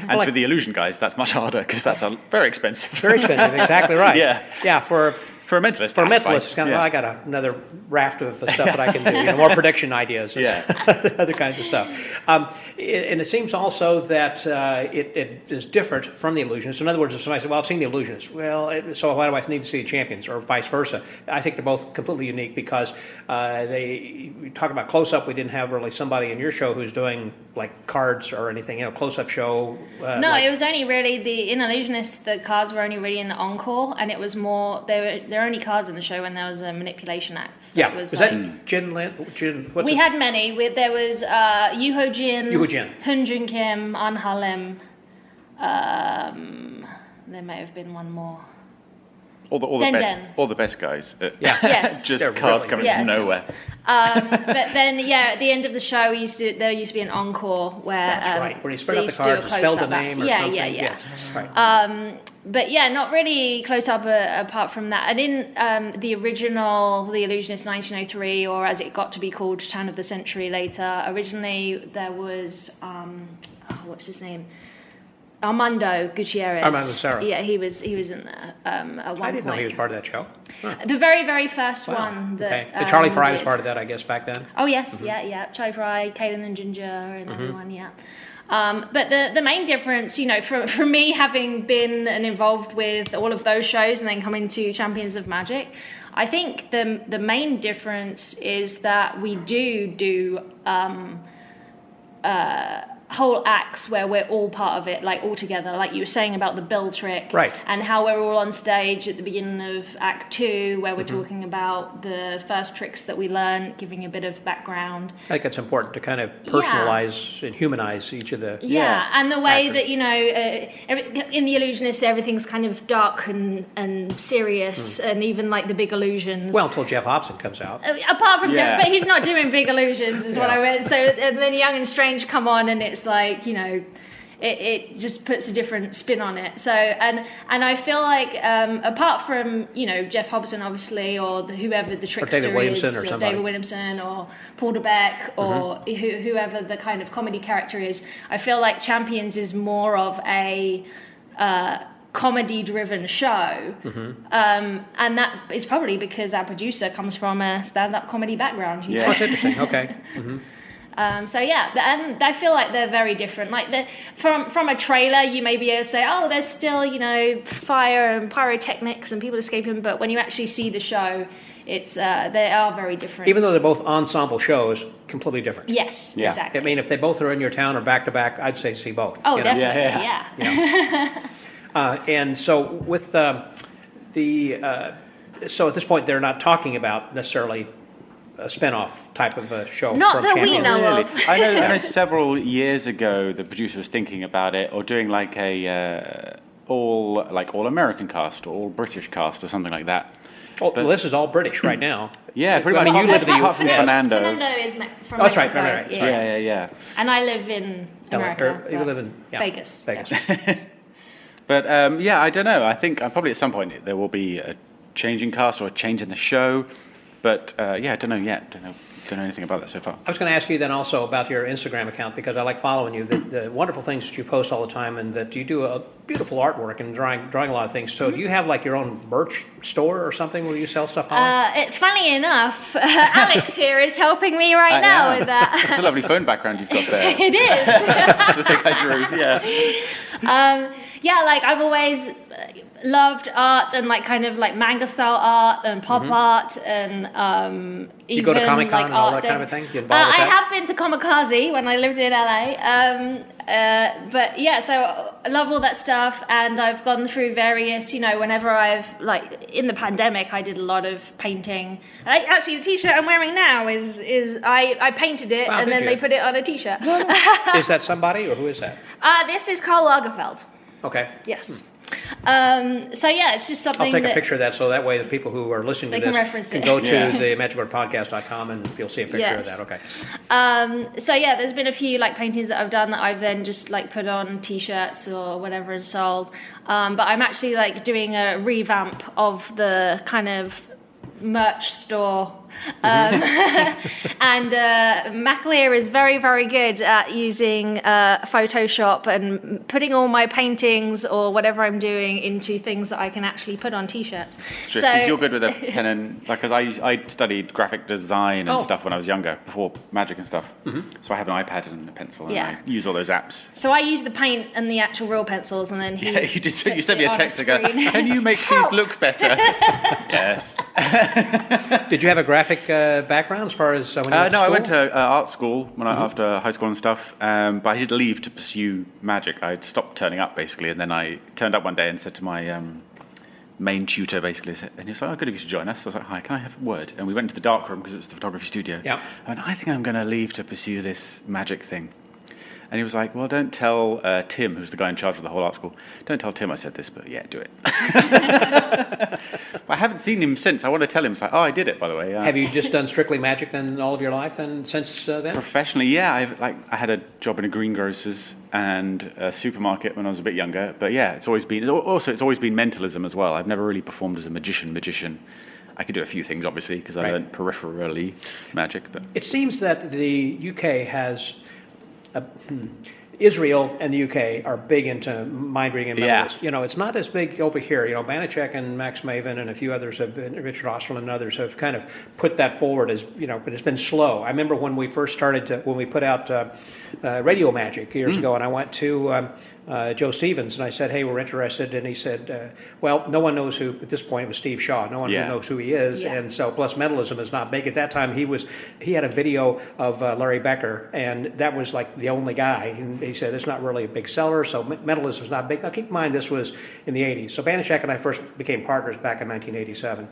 And for the illusion guys, that's much harder because that's very expensive. Very expensive, exactly right. Yeah. For a mentalist. For a mentalist, it's kind of, I got another raft of the stuff that I can do, more prediction ideas and other kinds of stuff. And it seems also that it is different from the illusionist. In other words, if somebody said, well, I've seen the illusionist, so why do I need to see the champions, or vice versa? I think they're both completely unique because we talk about close-up. We didn't have really somebody in your show who's doing like cards or anything, close-up show. No, it was only really in illusionist, the cards were only really in the encore, and it was more, there were only cards in the show when there was a manipulation act. So was that Jin Lin? We had many. There was Yuho Jin, Hun Jun Kim, An Halim. There may have been one more. All the best guys. Yes. Just cards coming from nowhere. But then, at the end of the show, there used to be an encore where that's right, where you spread out the cards and spell the name or something. Yeah. Right. But not really close up apart from that. And in the original The Illusionist 1903, or as it got to be called, Turn of the Century later, originally there was what's his name? Armando Gutierrez. Armando Serra. Yeah, he was in there at one point. I didn't know he was part of that show. Huh. The very, very first one. That, okay. Charlie Fry was part of that, I guess, back then. Oh yes, yeah. Charlie Fry, Kaden and Ginger, and everyone, But the main difference, for me having been involved with all of those shows and then coming to Champions of Magic, I think the main difference is that we do whole acts where we're all part of it, like all together, like you were saying about the bill trick, right? And how we're all on stage at the beginning of Act 2, where we're talking about the first tricks that we learned, giving a bit of background. I think it's important to kind of personalize and humanize each of the and the way actors. That in The Illusionist everything's kind of dark and serious, and even like the big illusions. Well, until Jeff Hobson comes out. Apart from Jeff, but he's not doing big illusions, is what I meant. So and then Young and Strange come on, and it's like, it just puts a different spin on it. So and I feel like apart from Jeff Hobson obviously, or whoever the trickster David Williamson is, or David Williamson or Paul DeBeck or whoever the kind of comedy character is, I feel like Champions is more of a comedy-driven show, and that is probably because our producer comes from a stand-up comedy background. Oh, that's interesting. Okay. And I feel like they're very different. Like from a trailer, you may be able to say, "Oh, there's still fire and pyrotechnics and people escaping," but when you actually see the show, it's they are very different. Even though they're both ensemble shows, completely different. Yes, exactly. I mean, if they both are in your town or back to back, I'd say see both. Oh, definitely, yeah. And so with so at this point, they're not talking about necessarily a spin-off type of a show. Not from that Champions. we know of. I know several years ago the producer was thinking about it, or doing like a all American cast or all British cast or something like that. Well, this is all British right now. Yeah, pretty much. I mean, you live in the apart from US. Fernando. Fernando is from that's Mexico. Right. Yeah. And I live in America. You live in Vegas. But I don't know. I think probably at some point there will be a change in cast or a change in the show. But I don't know yet. Don't know anything about that so far. I was going to ask you then also about your Instagram account, because I like following you. The wonderful things that you post all the time, and that you do a beautiful artwork and drawing a lot of things. So do you have like your own merch store or something where you sell stuff? Funny enough, Alex here is helping me right now with that. It's a lovely phone background you've got there. It is. That's the thing I drew. Like I've always loved art and like kind of like manga style art and pop art and you go to Comic-Con like and all art that kind of thing? You involved with that? I have been to Comikaze when I lived in LA. So I love all that stuff, and I've gone through various, whenever I've like in the pandemic, I did a lot of painting. Actually, the T-shirt I'm wearing now is I painted it and then they put it on a T-shirt. Is that somebody, or who is that? This is Karl Lagerfeld. Okay. Yes. It's just something. I'll take a picture of that, so that way the people who are listening to this can go to the magicwordpodcast.com and you'll see a picture of that. Okay. There's been a few like paintings that I've done that I've then just like put on T-shirts or whatever and sold. But I'm actually like doing a revamp of the kind of merch store. And McAleer is very, very good at using Photoshop and putting all my paintings or whatever I'm doing into things that I can actually put on T-shirts. It's true, because you're good with a pen and, like, because I studied graphic design and stuff when I was younger, before Magic and stuff. So I have an iPad and a pencil, and I use all those apps. So I use the paint and the actual real pencils, and then you sent me a text to go, can you make these look better? Yes. Did you have a graphic background as far as when you went to No, school? I went to art school when after high school and stuff, but I did leave to pursue magic. I stopped turning up, basically, and then I turned up one day and said to my main tutor, basically, and he was like, oh, good if you should join us. So I was like, hi, can I have a word? And we went into the dark room because it was the photography studio. Yeah. And I think I'm going to leave to pursue this magic thing. And he was like, well, don't tell Tim, who's the guy in charge of the whole art school, don't tell Tim I said this, but yeah, do it. I haven't seen him since. I want to tell him. It's like, oh, I did it, by the way. Have you just done strictly magic then all of your life and since then? Professionally, yeah. I had a job in a greengrocer's and a supermarket when I was a bit younger. But yeah, it's always been mentalism as well. I've never really performed as a magician. I could do a few things, obviously, because I learned peripherally magic. But it seems that the UK has... Israel and the UK are big into mind reading and mentalist. You know, it's not as big over here. You know, Banachek and Max Maven and a few others have been, Richard Osterlin and others have kind of put that forward as, you know, but it's been slow. I remember when we first started, when we put out Radio Magic years ago, and I went to Joe Stevens and I said, hey, we're interested. And he said, well, no one knows who, at this point it was Steve Shaw, no one knows who he is. Yeah. And so, plus mentalism is not big. At that time, he had a video of Larry Becker, and that was like the only guy. And he said, it's not really a big seller, so mentalism is not big. Now, keep in mind, this was in the 80s. So Banachek and I first became partners back in 1987.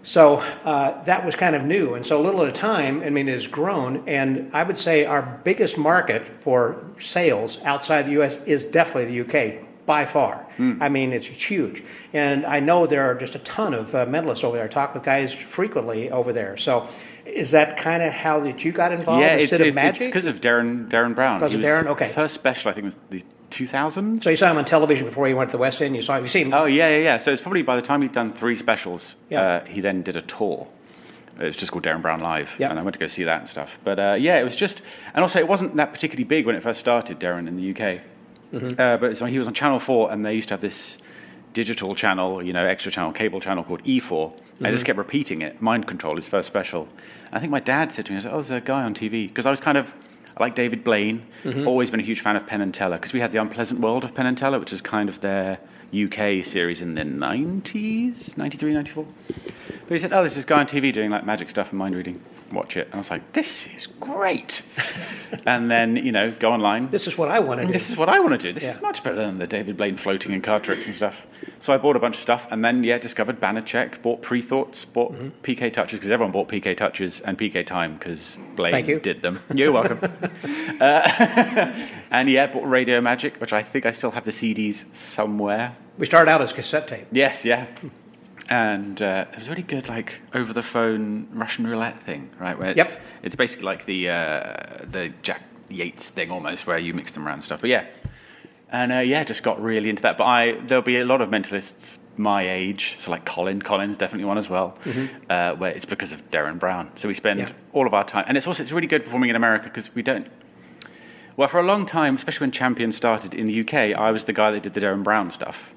So that was kind of new. And so a little at a time, I mean, it has grown. And I would say our biggest market for sales outside the U.S. is definitely the U.K., by far. I mean, it's huge. And I know there are just a ton of mentalists over there. I talk with guys frequently over there. So is that kind of how that you got involved instead of magic? It's because of Darren Brown. Because of Darren? Okay. First special, I think, was the 2000s. So you saw him on television before he went to the West End? You've seen him? Oh, yeah. So it's probably by the time he'd done 3 specials, Yeah. he then did a tour. It was just called Darren Brown Live, Yep. and I went to go see that and stuff. But yeah, it was just... And also, it wasn't that particularly big when it first started, Darren, in the UK. But so he was on Channel 4, and they used to have this digital channel, you know, extra channel, cable channel called E4. I just kept repeating it. Mind Control, his first special. I think my dad said to me, oh, there's a guy on TV. Because I like David Blaine, always been a huge fan of Penn and Teller, because we had The Unpleasant World of Penn and Teller, which is kind of their UK series in the 90s, 93, 94. But he said, oh, there's this guy on TV doing like magic stuff and mind reading. Watch it. And I was like, this is great. And then, you know, go online. This is what I want to do. This is what I want to do. This is much better than the David Blaine floating in card tricks and stuff. So I bought a bunch of stuff and then, discovered Banachek, bought Pre-Thoughts, bought PK Touches, because everyone bought PK Touches and PK Time because Blaine did them. You're welcome. And bought Radio Magic, which I think I still have the CDs somewhere. We started out as cassette tape. Yes, yeah. And it was really good, like, over-the-phone Russian roulette thing, right? Where it's basically like the Jack Yates thing almost, where you mix them around and stuff. But just got really into that. But there'll be a lot of mentalists my age, so like Colin's definitely one as well, where it's because of Darren Brown. So we spend all of our time, and it's really good performing in America because we don't. Well, for a long time, especially when Champion started in the UK, I was the guy that did the Darren Brown stuff.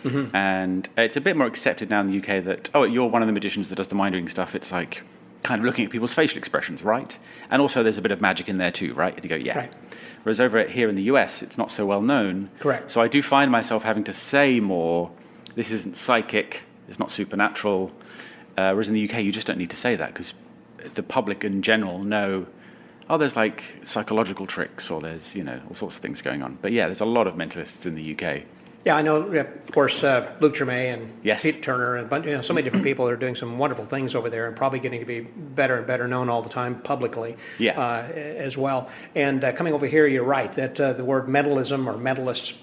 And it's a bit more accepted now in the UK that, oh, you're one of the magicians that does the mind reading stuff. It's like kind of looking at people's facial expressions, right? And also there's a bit of magic in there too, right? And you go, yeah. Right. Whereas over here in the US, it's not so well known. Correct. So I do find myself having to say more, this isn't psychic, it's not supernatural. Whereas in the UK, you just don't need to say that because the public in general know, oh, there's like psychological tricks or there's, all sorts of things going on. But yeah, there's a lot of mentalists in the UK. Yeah, I know, of course, Luke Germain and Pete Turner and so many different people that are doing some wonderful things over there and probably getting to be better and better known all the time publicly as well. And coming over here, you're right, that the word mentalism or mentalists,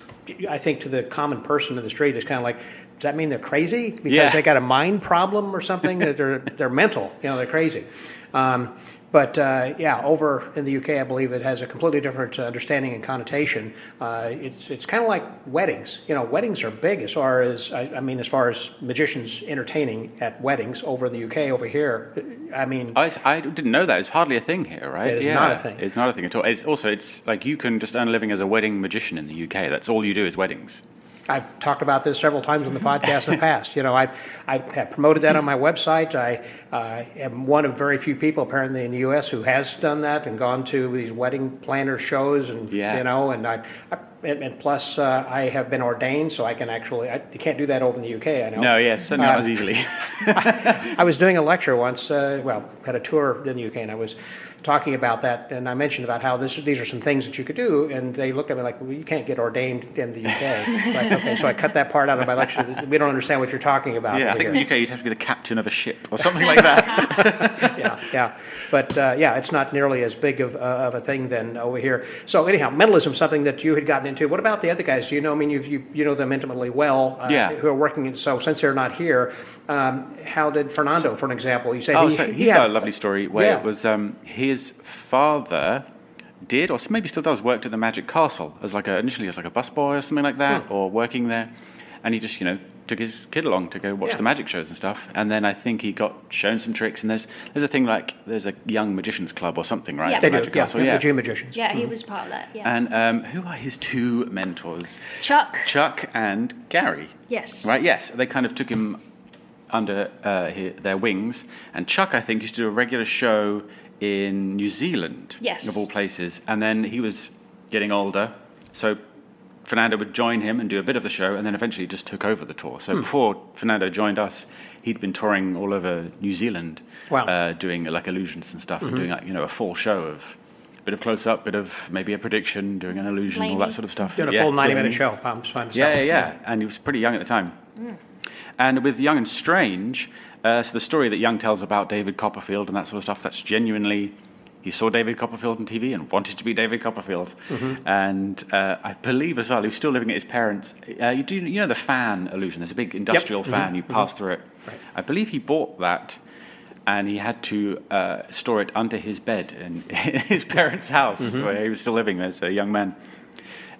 I think to the common person in the street is kind of like, does that mean they're crazy? Because they got a mind problem or something? That they're mental, they're crazy. But over in the UK, I believe it has a completely different understanding and connotation. It's kind of like weddings. Weddings are big as far as as far as magicians entertaining at weddings over in the UK. Over here, I didn't know that. It's hardly a thing here, right? It is not a thing. It's not a thing at all. It's like you can just earn a living as a wedding magician in the UK. That's all you do is weddings. I've talked about this several times on the podcast in the past. I have promoted that on my website. I am one of very few people apparently in the U.S. who has done that and gone to these wedding planner shows, and and plus I have been ordained, so I can actually. You can't do that over in the UK. I know. No, yes, certainly not as easily. I was doing a lecture once. Had a tour in the UK, and I was talking about that, and I mentioned about how these are some things that you could do, and they looked at me like, well, you can't get ordained in the UK. Like, okay, so I cut that part out of my lecture. We don't understand what you're talking about. Yeah, I think in the UK you'd have to be the captain of a ship or something like that. yeah. But it's not nearly as big of a thing than over here. So anyhow, mentalism, something that you had gotten into. What about the other guys? Do you know? I mean, you know them intimately well. Who are working. So since they're not here, how did Fernando, for an example? You say he's got a lovely story where it was his father did, or maybe still does, worked at the Magic Castle initially as a busboy or something like that, or working there, and he just took his kid along to go watch the magic shows and stuff, and then I think he got shown some tricks, and there's a thing there's a young magicians club or something, right? Yeah, they Magic do. Castle, The June magicians. Yeah, he was part of that. Yeah. And who are his two mentors? Chuck and Gary. Yes. Right. Yes, they kind of took him under their wings, and Chuck, I think, used to do a regular show in New Zealand, yes, of all places, and then he was getting older, so Fernando would join him and do a bit of the show, and then eventually just took over the tour. So before Fernando joined us, he'd been touring all over New Zealand, doing illusions and stuff, and doing a full show of a bit of close-up, bit of maybe a prediction, doing an illusion, all that sort of stuff. Doing a full 90-minute show. And he was pretty young at the time. And with Young and Strange, so the story that Young tells about David Copperfield and that sort of stuff, that's genuinely, he saw David Copperfield on TV and wanted to be David Copperfield. And I believe as well, he was still living at his parents'. You know the fan illusion? There's a big industrial fan, you pass through it. Right. I believe he bought that, and he had to store it under his bed in his parents' house, where he was still living as a young man.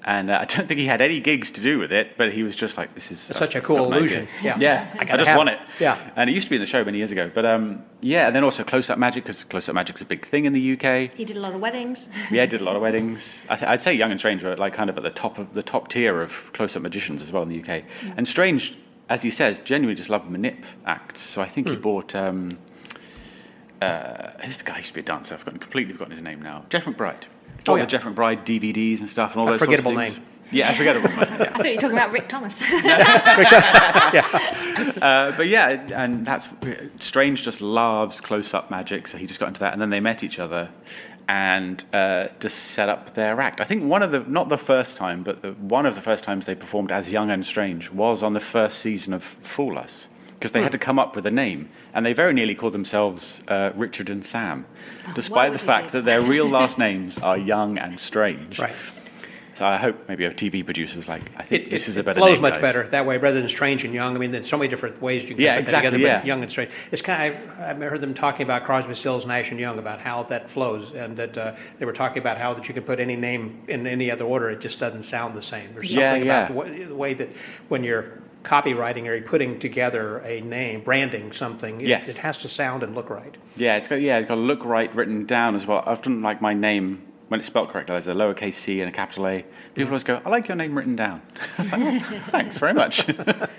And I don't think he had any gigs to do with it, but he was just like, this is such a cool illusion. Yeah, I just want it. Yeah. And it used to be in the show many years ago. But and then also close-up magic, because close-up magic's a big thing in the UK. He did a lot of weddings. Yeah, he did a lot of weddings. I'd say Young and Strange were kind of at the top tier of close-up magicians as well in the UK. And Strange, as he says, genuinely just loved manip acts. So I think he bought... who's the guy who used to be a dancer? I've completely forgotten his name now. Jeff McBride. The Jeff McBride DVDs and stuff and all those sorts of things. Forgettable name. Yeah, a forgettable name. Yeah. I thought you were talking about Rick Thomas. And that's Strange just loves close-up magic, so he just got into that, and then they met each other and just set up their act. I think not the first time, but one of the first times they performed as Young and Strange was on the first season of Fool Us, because they had to come up with a name, and they very nearly called themselves Richard and Sam, despite the fact that their real last names are Young and Strange. Right. So I hope maybe a TV producer was like, I think this is a better name. It flows name, much better that way, rather than Strange and Young. I mean, there's so many different ways you can put that together, but Young and Strange. It's kind of, I've heard them talking about Crosby, Stills, Nash and Young, about how that flows, and that they were talking about how that you can put any name in any other order, it just doesn't sound the same. There's something about the way that when you're copywriting or you're putting together a name, branding something, it has to sound and look right. Yeah, it's got to look right written down as well. Often, like my name, when it's spelled correctly, there's a lowercase c and a capital A. People always go, I like your name written down. I was like, oh, thanks very much. But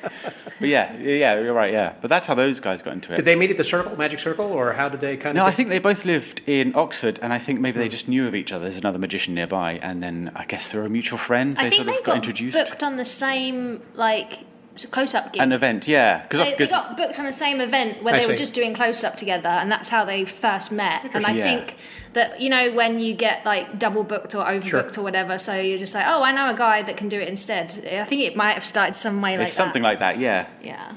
yeah, you're right, yeah. But that's how those guys got into it. Did they meet at the Magic Circle, or how did they kind of... No, I think they both lived in Oxford, and I think maybe they just knew of each other. There's another magician nearby, and then I guess through a mutual friend, I think they got introduced. Booked on the same, close-up gig. An event, yeah. They got booked on the same event where they were just doing close-up together, and that's how they first met. And I think that, when you get double booked or overbooked or whatever, so you're just like, oh, I know a guy that can do it instead. I think it might have started some way like that. Something like that, yeah. Yeah.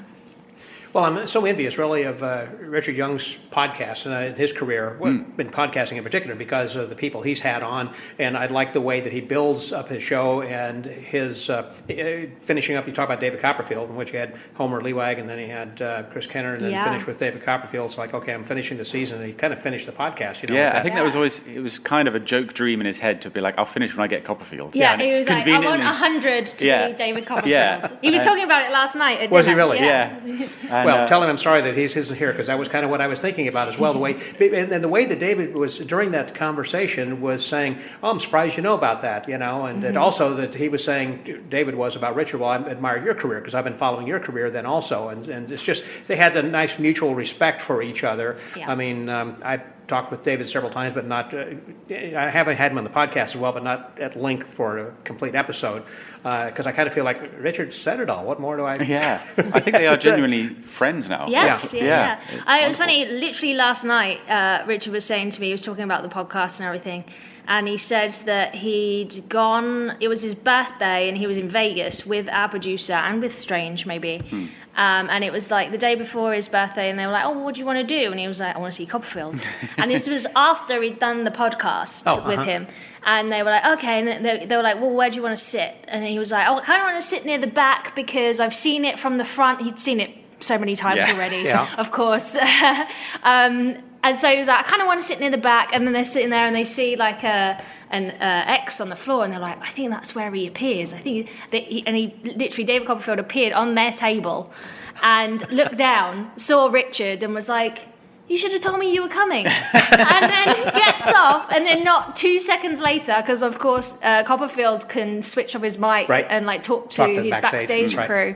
Well, I'm so envious, really, of Richard Young's podcast and his career, been podcasting in particular, because of the people he's had on. And I like the way that he builds up his show and his finishing up. You talk about David Copperfield, in which he had Homer Lewag, and then he had Chris Kenner, and then finished with David Copperfield. It's like, okay, I'm finishing the season. And he kind of finished the podcast. Yeah, I think that was always, it was kind of a joke dream in his head to be like, I'll finish when I get Copperfield. Yeah, he was like, I want 100 to be David Copperfield. Yeah. He was talking about it last night at Was dinner. he really? Yeah. And, well, tell him I'm sorry that he isn't here, because that was kind of what I was thinking about as well. The way and the way that David was during that conversation was saying, "Oh, I'm surprised you know about that," and that also that he was saying, David was about Richard. Well, I admire your career because I've been following your career then also, and it's just they had a nice mutual respect for each other. Yeah. I mean, I talked with David several times, but not. I haven't had him on the podcast as well, but not at length for a complete episode, because I kind of feel like Richard said it all. What more do I? Yeah, I think they are genuinely friends now. Yes, yeah. It was wonderful. funny. Literally last night, Richard was saying to me, he was talking about the podcast and everything, and he said that he'd gone. It was his birthday, and he was in Vegas with our producer and with Strange, maybe. And it was like the day before his birthday, and they were like, "Oh, what do you want to do?" And he was like, "I want to see Copperfield." And this was after he'd done the podcast with him. And they were like, "Okay." And they were like, "Well, where do you want to sit?" And he was like, "Oh, I kind of want to sit near the back because I've seen it from the front." He'd seen it so many times already, of course. And so he was like, "I kind of want to sit near the back." And then they're sitting there and they see like an X on the floor, and they're like, "I think that's where he appears." I think he literally, David Copperfield appeared on their table and looked down, saw Richard, and was like, "You should have told me you were coming." And then gets off, and then not 2 seconds later, because of course Copperfield can switch off his mic and like talk to his backstage crew,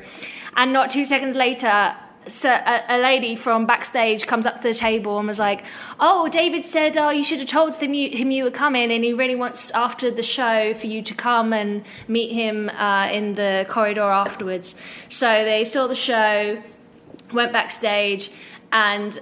and not 2 seconds later, so a lady from backstage comes up to the table and was like, "Oh, David said, you should have told him you were coming, and he really wants after the show for you to come and meet him in the corridor afterwards." So they saw the show, went backstage, and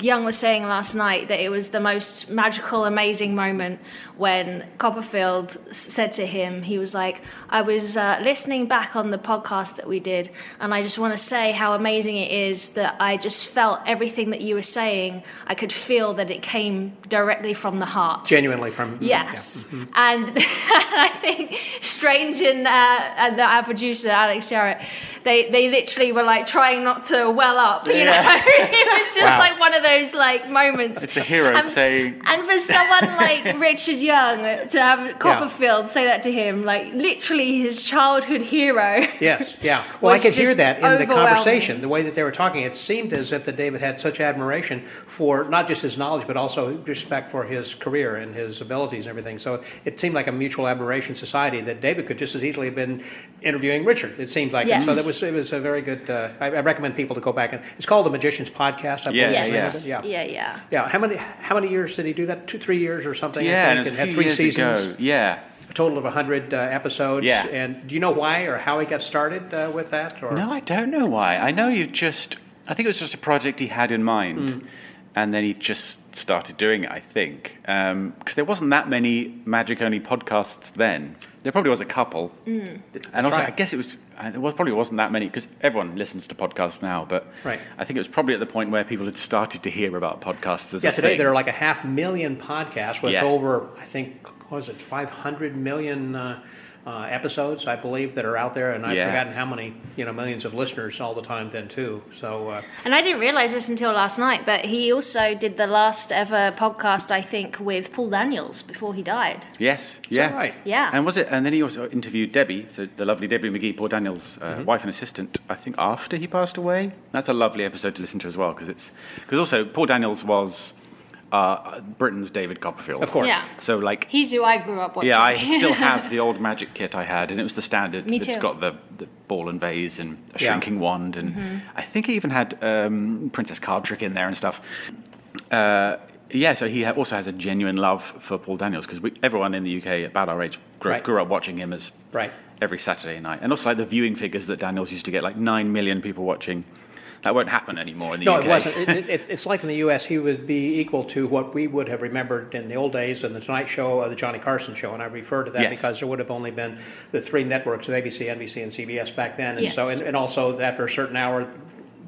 Young was saying last night that it was the most magical, amazing moment when Copperfield said to him, he was like, "I was listening back on the podcast that we did, and I just want to say how amazing it is that I just felt everything that you were saying. I could feel that it came directly from the heart." Genuinely from... Yes. Yeah. And I think Strange and our producer, Alex Jarrett, they literally were like trying not to well up, you know? It was just like one of those like moments. It's a hero saying... And for someone like Richard Young to have Copperfield say that to him, like literally his childhood hero. Yes, yeah. Well, I could hear that in the conversation, the way that they were talking. It seemed as if that David had such admiration for not just his knowledge, but also respect for his career and his abilities and everything. So it seemed like a mutual admiration society that David could just as easily have been interviewing Richard. It seemed like. Yes. So it was a very good. I recommend people to go back and it's called The Magician's Podcast. I believe. Yeah. How many years did he do that? 2-3 years or something? Yeah, I think. and had 3 seasons. Ago. Yeah. A total of 100 episodes. Yeah. And do you know why or how he got started with that? Or? No, I don't know why. I know I think it was just a project he had in mind. And then he just started doing it, I think. Because there wasn't that many magic-only podcasts then. There probably was a couple. And also, I guess probably wasn't that many, because everyone listens to podcasts now, but I think it was probably at the point where people had started to hear about podcasts as a thing. Today there are like 500,000 podcasts with over, I think, 500 million episodes, I believe, that are out there, and I've forgotten how many, millions of listeners all the time then too. So, and I didn't realize this until last night, but he also did the last ever podcast, I think, with Paul Daniels before he died. Yes, Is that right? Yeah. And then he also interviewed Debbie, so the lovely Debbie McGee, Paul Daniels' wife and assistant, I think after he passed away. That's a lovely episode to listen to as well, because also Paul Daniels was Britain's David Copperfield. Of course. Yeah. So like he's who I grew up watching. Yeah, I still have the old magic kit I had, and it was the standard. Me too. It's got the ball and vase and a shrinking wand, and I think he even had Princess Card Trick in there and stuff. So he also has a genuine love for Paul Daniels, because everyone in the UK about our age grew up watching him as every Saturday night. And also like the viewing figures that Daniels used to get, like 9 million people watching That won't happen anymore in the No, UK. it wasn't. It's like in the U.S., he would be equal to what we would have remembered in the old days in the Tonight Show or the Johnny Carson Show, and I refer to that Yes. because there would have only been the three networks of ABC, NBC, and CBS back then, and Yes. so and also after a certain hour,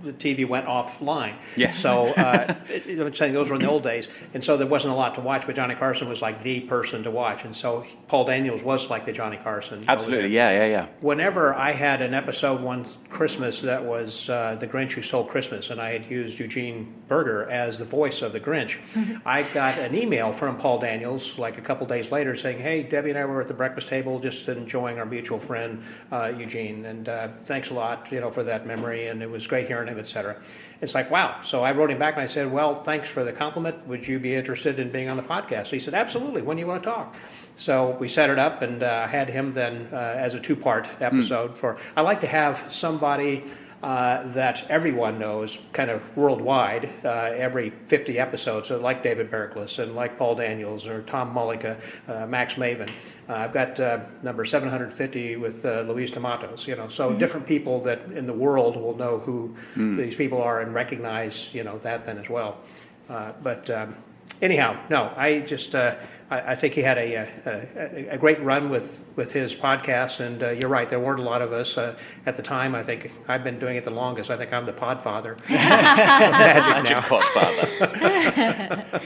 the TV went offline. Yes. So I'm saying those were in the old days, and so there wasn't a lot to watch. But Johnny Carson was like the person to watch, and so Paul Daniels was like the Johnny Carson. Absolutely, yeah. Whenever I had an episode one Christmas that was The Grinch Who Stole Christmas, and I had used Eugene Berger as the voice of the Grinch, I got an email from Paul Daniels like a couple days later saying, "Hey, Debbie and I were at the breakfast table just enjoying our mutual friend Eugene, and thanks a lot, for that memory, and it was great hearing him, etc." It's like, wow. So I wrote him back and I said, "Well, thanks for the compliment. Would you be interested in being on the podcast?" He said, "Absolutely. When do you want to talk?" So we set it up and had him then as a two-part episode. I like to have somebody that everyone knows kind of worldwide every 50 episodes, so like David Berklis and like Paul Daniels or Tom Mullica, Max Maven. I've got number 750 with Luis Tomatos, so different people that in the world will know who these people are and recognize, that then as well. But anyhow, no, I just... I think he had a great run with his podcast, and you're right, there weren't a lot of us at the time. I think I've been doing it the longest. I think I'm the podfather of Magic Podfather.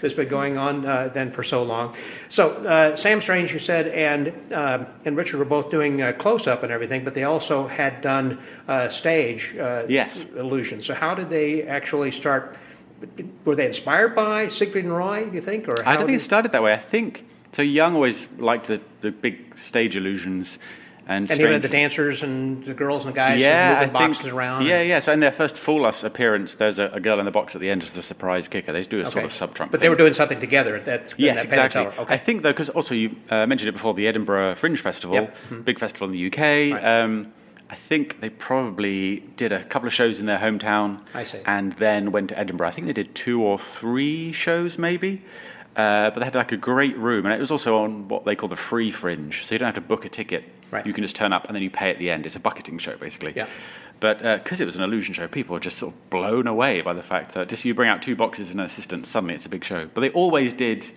It's been going on then for so long. So Sam Strange, you said, and Richard were both doing close-up and everything, but they also had done stage Yes. illusions. So how did they actually start? Were they inspired by Siegfried and Roy, do you think? Or I don't think it started that way. I think so. Young always liked the big stage illusions, and even the dancers and the girls and the guys moving boxes around. Yeah. So in their first Fool Us appearance, there's a girl in the box at the end as the surprise kicker. They do a sort of sub-trunk. But they were doing something together at that. Yes, that exactly. Okay. I think though, because also you mentioned it before, the Edinburgh Fringe Festival, big festival in the UK. Right. I think they probably did a couple of shows in their hometown. I see. And then went to Edinburgh. I think they did 2 or 3 shows maybe. But they had like a great room, and it was also on what they call the free fringe. So you don't have to book a ticket. Right. You can just turn up and then you pay at the end. It's a bucketing show basically. Yeah. But because it was an illusion show, people were just sort of blown away by the fact that just you bring out 2 boxes and an assistant, suddenly it's a big show. But they always did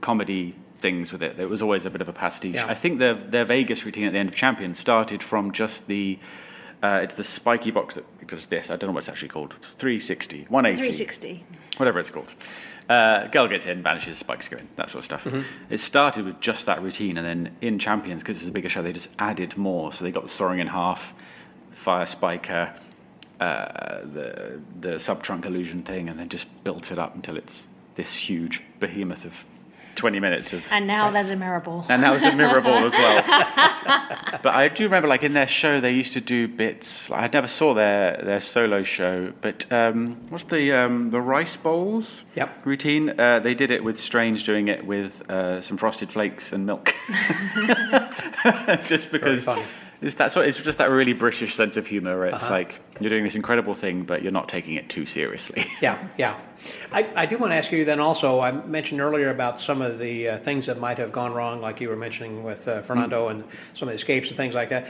comedy things with it. There was always a bit of a pastiche. Yeah. I think their Vegas routine at the end of Champions started from just the it's the spiky box that goes this. I don't know what it's actually called. 360, 180. 360. Whatever it's called. Girl gets in, vanishes, spikes go in, that sort of stuff. It started with just that routine, and then in Champions, because it's a bigger show, they just added more. So they got the soaring in half, fire spiker, the sub-trunk illusion thing, and then just built it up until it's this huge behemoth of 20 minutes of... And now there's a mirror ball. And that was a mirror ball as well. But I do remember, like, in their show, they used to do bits... I never saw their solo show, but what's the rice bowls routine? They did it with Strange doing it with some Frosted Flakes and milk. Just because... It's just that really British sense of humour where it's like, you're doing this incredible thing, but you're not taking it too seriously. Yeah. I do want to ask you then also, I mentioned earlier about some of the things that might have gone wrong, like you were mentioning with Fernando and some of the escapes and things like that.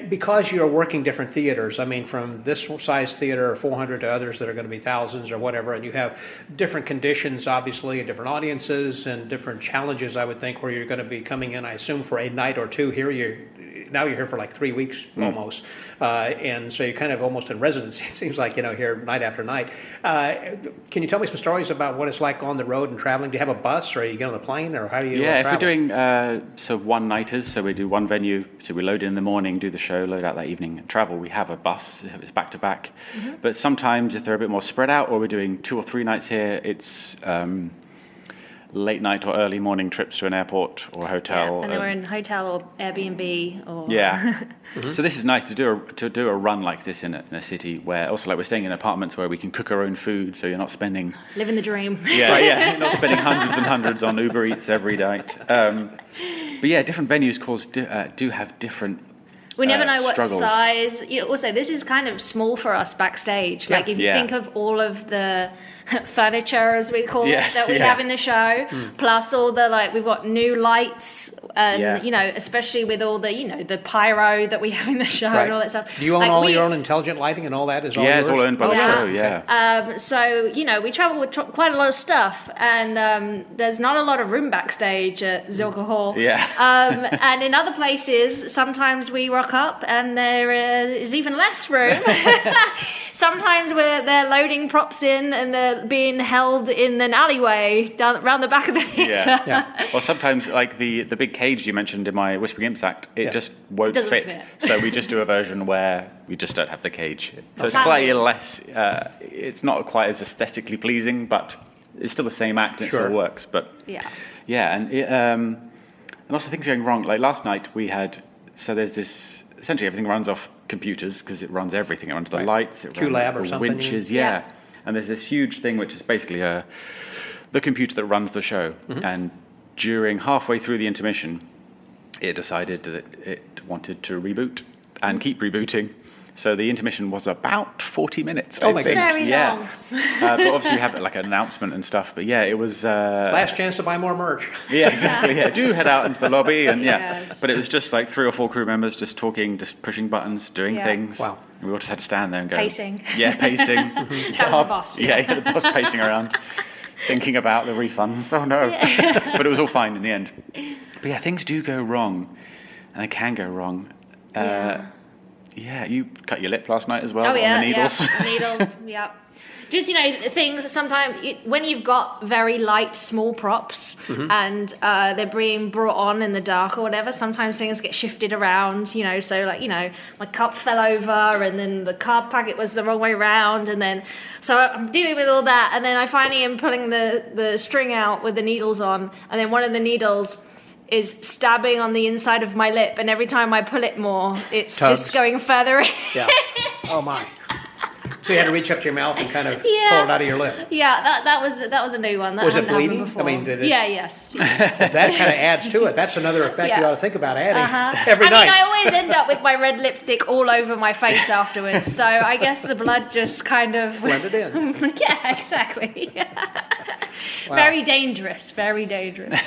Because you're working different theaters, I mean, from this size theater, 400 to others that are going to be thousands or whatever, and you have different conditions, obviously, and different audiences and different challenges, I would think, where you're going to be coming in, I assume, for a night or two. Now you're here for like 3 weeks almost, and so you're kind of almost in residency, it seems like, here night after night. Can you tell me some stories about what it's like on the road and traveling? Do you have a bus, or you get on the plane, or how do you travel? If we're doing one-nighters, so we do one venue, so we load in the morning, do the show, load out that evening, and travel. We have a bus, it's back-to-back. But sometimes if they're a bit more spread out, or we're doing 2 or 3 nights here, it's... late night or early morning trips to an airport or a hotel. Yeah, and then we're in hotel or Airbnb or... Yeah. So this is nice to do a run like this in a city where also, like, we're staying in apartments where we can cook our own food, so you're not spending... Living the dream. You're not spending hundreds and hundreds on Uber Eats every night. But yeah, different venues do have different We never know what struggles. size. Also, this is kind of small for us backstage. Yeah. Like, if you think of all of the furniture, as we call it, that we have in the show, plus all the, like, we've got new lights And, especially with all the, the pyro that we have in the show and all that stuff. Do you own all your own intelligent lighting and all that? Is all yours? It's all owned by the show, yeah. So, we travel with quite a lot of stuff, and there's not a lot of room backstage at Zilker Hall. Yeah. And in other places, sometimes we rock up and there is even less room. Sometimes they're loading props in and they're being held in an alleyway around the back of the theatre. Yeah. Or sometimes, like the big cage you mentioned in my Whispering Imps act, it just won't fit. So we just do a version where we just don't have the cage. So it's slightly less, it's not quite as aesthetically pleasing, but it's still the same act and it still works. But and also things going wrong. Like last night we had, so there's this, essentially everything runs off computers because it runs everything. It runs the lights, it runs the winches, and there's this huge thing which is basically the computer that runs the show. And during halfway through the intermission, it decided that it wanted to reboot and keep rebooting. So the intermission was about 40 minutes. Oh my goodness! Very long. But obviously we have like an announcement and stuff. But it was last chance to buy more merch. Yeah, exactly. Yeah, do head out into the lobby and But it was just like 3 or 4 crew members just talking, just pushing buttons, doing things. Wow. And we all just had to stand there and go Pacing. Yeah, pacing. That was the boss. Yeah, the boss pacing around, thinking about the refunds. Oh no! But it was all fine in the end. But things do go wrong, and they can go wrong. You cut your lip last night as well on the needles. Yeah, needles, yeah. Just, things sometimes when you've got very light, small props and they're being brought on in the dark or whatever, sometimes things get shifted around, so my cup fell over and then the carb packet was the wrong way around and then, so I'm dealing with all that and then I finally am pulling the string out with the needles on and then one of the needles is stabbing on the inside of my lip, and every time I pull it more, it's just going further in. Yeah. Oh my. So you had to reach up to your mouth and kind of pull it out of your lip. Yeah, that was a new one. That was it hadn't bleeding? happened before. I mean, did it? Yeah, yes. That kind of adds to it. That's another effect you ought to think about adding every night. I always end up with my red lipstick all over my face afterwards, so I guess the blood just kind of blended in. Yeah, exactly. Wow. Very dangerous. Very dangerous.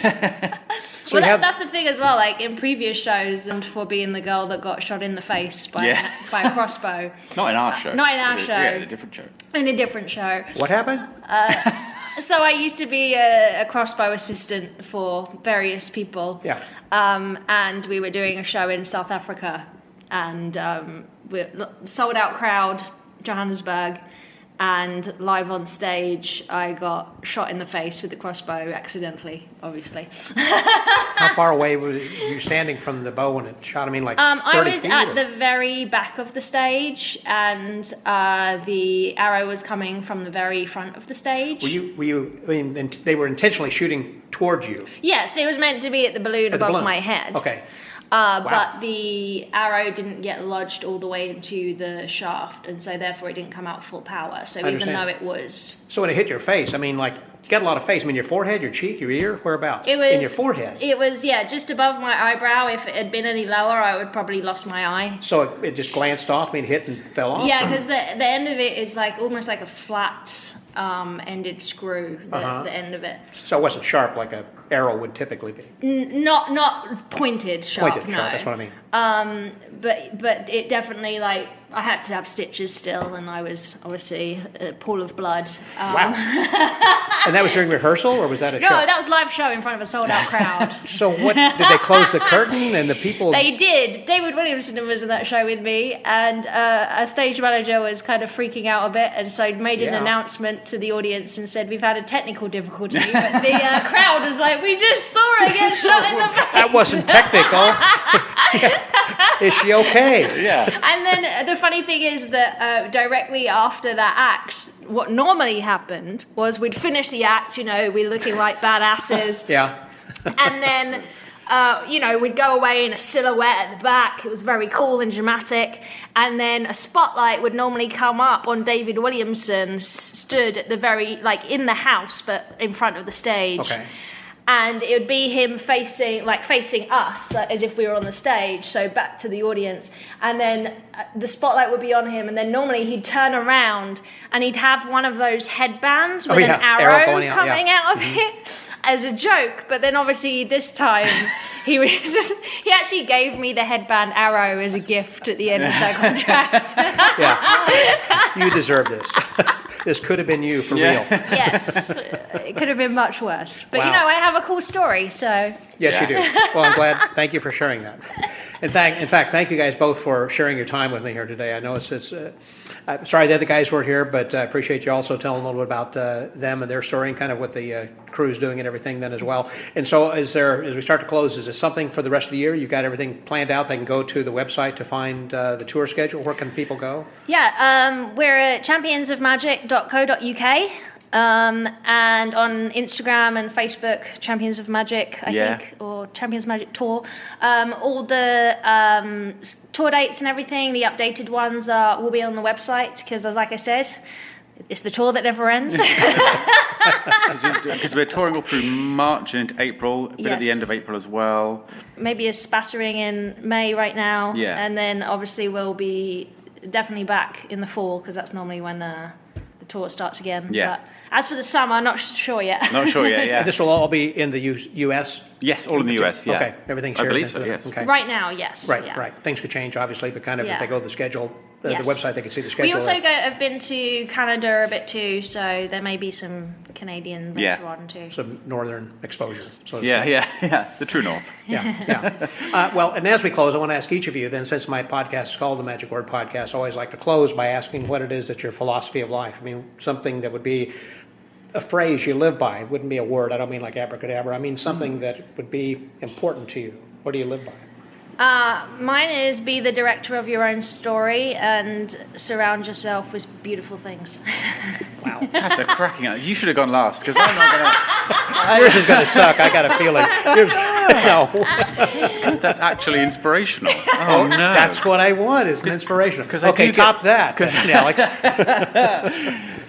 So that's the thing as well. Like in previous shows, and for being the girl that got shot in the face by a crossbow. Not in our show. Not in our show. Yeah, in a different show. In a different show. What happened? So I used to be a crossbow assistant for various people. Yeah. And we were doing a show in South Africa, and we sold out crowd, Johannesburg. And live on stage, I got shot in the face with the crossbow accidentally, obviously. How far away were you standing from the bow when it shot? I mean, like 30 I was feet, at the very back of the stage, and the arrow was coming from the very front of the stage. Were you? I mean, they were intentionally shooting towards you. Yes, it was meant to be at the balloon above my head. Okay. Wow. But the arrow didn't get lodged all the way into the shaft, and so therefore it didn't come out full power. So even though it was... So when it hit your face, I mean, like, you got a lot of face. I mean, your forehead, your cheek, your ear, whereabouts? It was... In your forehead? It was, just above my eyebrow. If it had been any lower, I would probably lost my eye. So it just glanced off, I mean, hit and fell off? Yeah, because the end of it is like almost like a flat ended screw, the end of it. So it wasn't sharp like an arrow would typically be? Not pointed sharp, Pointed sharp, that's what I mean. But it definitely, like, I had to have stitches still, and I was obviously a pool of blood. Wow. And that was during rehearsal, or was that a show? No, that was live show in front of a sold-out crowd. So what, did they close the curtain and the people... They did. David Williamson was in that show with me, and a stage manager was kind of freaking out a bit, and so made an announcement to the audience and said, we've had a technical difficulty, but the crowd was like, we just saw her get shot in the face. That wasn't technical. Is she okay? Yeah. And then the funny thing is that directly after that act, what normally happened was we'd finish the act, we're looking like badasses. Yeah. And then, we'd go away in a silhouette at the back. It was very cool and dramatic. And then a spotlight would normally come up on David Williamson, stood at the very, like, in the house, but in front of the stage. Okay. And it would be him facing us, as if we were on the stage, so back to the audience. And then the spotlight would be on him, and then normally he'd turn around and he'd have one of those headbands with an arrow coming out of it. as a joke, but then obviously this time he actually gave me the headband arrow as a gift at the end of that contract. Yeah, you deserve this. This could have been you for real. Yes, it could have been much worse. But Wow. I have a cool story, so. Yes, you do. Well, I'm glad. Thank you for sharing that. In fact, thank you guys both for sharing your time with me here today. I know it's I'm sorry the other guys weren't here, but I appreciate you also telling a little bit about them and their story and kind of what the crew's doing and everything then as well. And so as we start to close, is there something for the rest of the year? You've got everything planned out? They can go to the website to find the tour schedule. Where can people go? Yeah, we're at championsofmagic.co.uk. And on Instagram and Facebook, Champions of Magic, I think, or Champions Magic Tour. All the tour dates and everything, the updated ones will be on the website because, as like I said, it's the tour that never ends. Because we're touring all through March and into April, a bit at the end of April as well. Maybe a spattering in May right now. Yeah. And then obviously we'll be definitely back in the fall because that's normally when the tour starts again. Yeah. But as for the summer, I'm not sure yet. Not sure yet, yeah. And this will all be in the U.S.? Yes, all in the US, yeah. Okay, everything's I here. believe so, yes. Okay. Right now, yes. Right, yeah. right. Things could change, obviously, but kind of if Yeah. they go to the schedule, the Yes. website, they can see the schedule. We also have been to Canada a bit too, so there may be some Canadian later on too. Some northern exposure. So to Yeah, speak. yeah, the true north. Yeah. Well, and as we close, I want to ask each of you then, since my podcast is called the Magic Word Podcast, I always like to close by asking what it is that's your philosophy of life. I mean, something that would be a phrase you live by. It wouldn't be a word. I don't mean like abracadabra. I mean something that would be important to you. What do you live by? Mine is be the director of your own story and surround yourself with beautiful things. Wow. That's a cracking answer. You should have gone last, because I'm not going to... Yours is going to suck. I got a feeling. No. That's actually inspirational. Oh, no. That's what I want, is an inspiration. I do top that, Alex.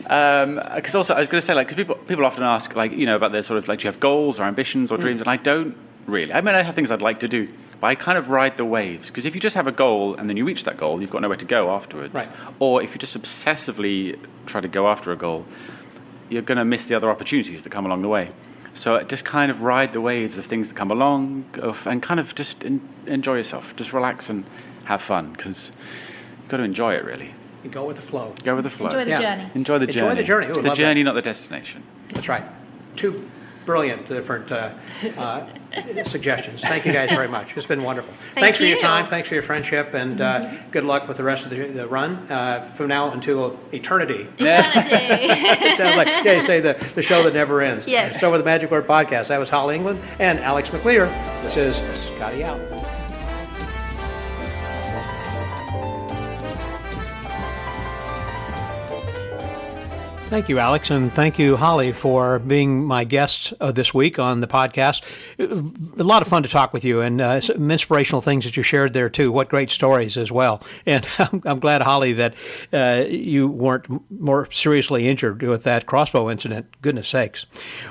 Because also, I was going to say, like, because people often ask, like, about their sort of, like, do you have goals or ambitions or dreams? And I don't really. I mean, I have things I'd like to do, but I kind of ride the waves. Because if you just have a goal and then you reach that goal, you've got nowhere to go afterwards. Right. Or if you just obsessively try to go after a goal, you're going to miss the other opportunities that come along the way. So just kind of ride the waves of things that come along and kind of just enjoy yourself. Just relax and have fun, because you've got to enjoy it, really. You go with the flow. Go with the flow. Enjoy the journey. Enjoy the journey. Enjoy the journey. Ooh, It's the love journey, not the destination. That's right. Two brilliant different suggestions. Thank you guys very much. It's been wonderful. Thanks for your you. time. Thanks for your friendship, and good luck with the rest of the run from now until eternity. It sounds like, you say the show that never ends. Yes. So with the Magic Word Podcast, that was Hollie England and Alex McAleer. This is Scotty out. Thank you, Alex, and thank you, Hollie, for being my guest this week on the podcast. A lot of fun to talk with you, and some inspirational things that you shared there, too. What great stories as well. And I'm glad, Hollie, that you weren't more seriously injured with that crossbow incident. Goodness sakes.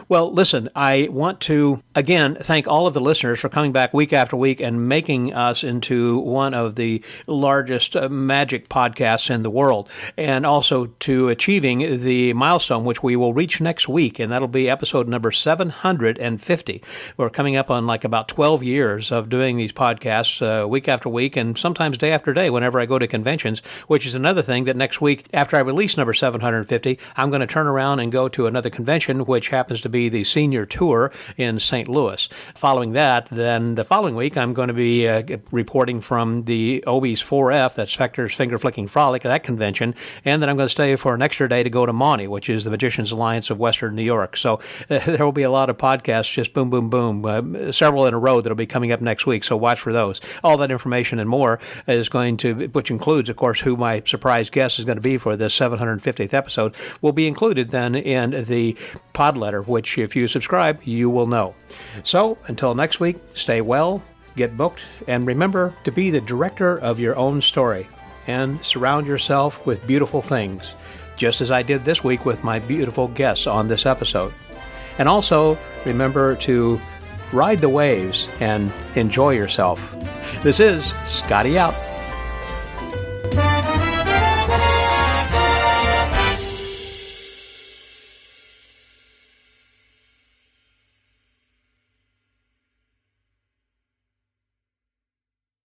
Well, listen, I want to, again, thank all of the listeners for coming back week after week and making us into one of the largest magic podcasts in the world, and also to achieving the milestone, which we will reach next week, and that'll be episode number 750. We're coming up on like about 12 years of doing these podcasts week after week, and sometimes day after day whenever I go to conventions, which is another thing that next week, after I release number 750, I'm going to turn around and go to another convention, which happens to be the Senior Tour in St. Louis. Following that, then the following week, I'm going to be reporting from the Obies 4F, that's Spectre's Finger Flicking Frolic, at that convention, and then I'm going to stay for an extra day to go to Monty, which is the Magicians Alliance of Western New York. So there will be a lot of podcasts, just boom, boom, boom, several in a row that will be coming up next week, so watch for those. All that information and more is going to, which includes, of course, who my surprise guest is going to be for this 750th episode, will be included then in the pod letter, which if you subscribe, you will know. So until next week, stay well, get booked, and remember to be the director of your own story and surround yourself with beautiful things, just as I did this week with my beautiful guests on this episode. And also, remember to ride the waves and enjoy yourself. This is Scotty out.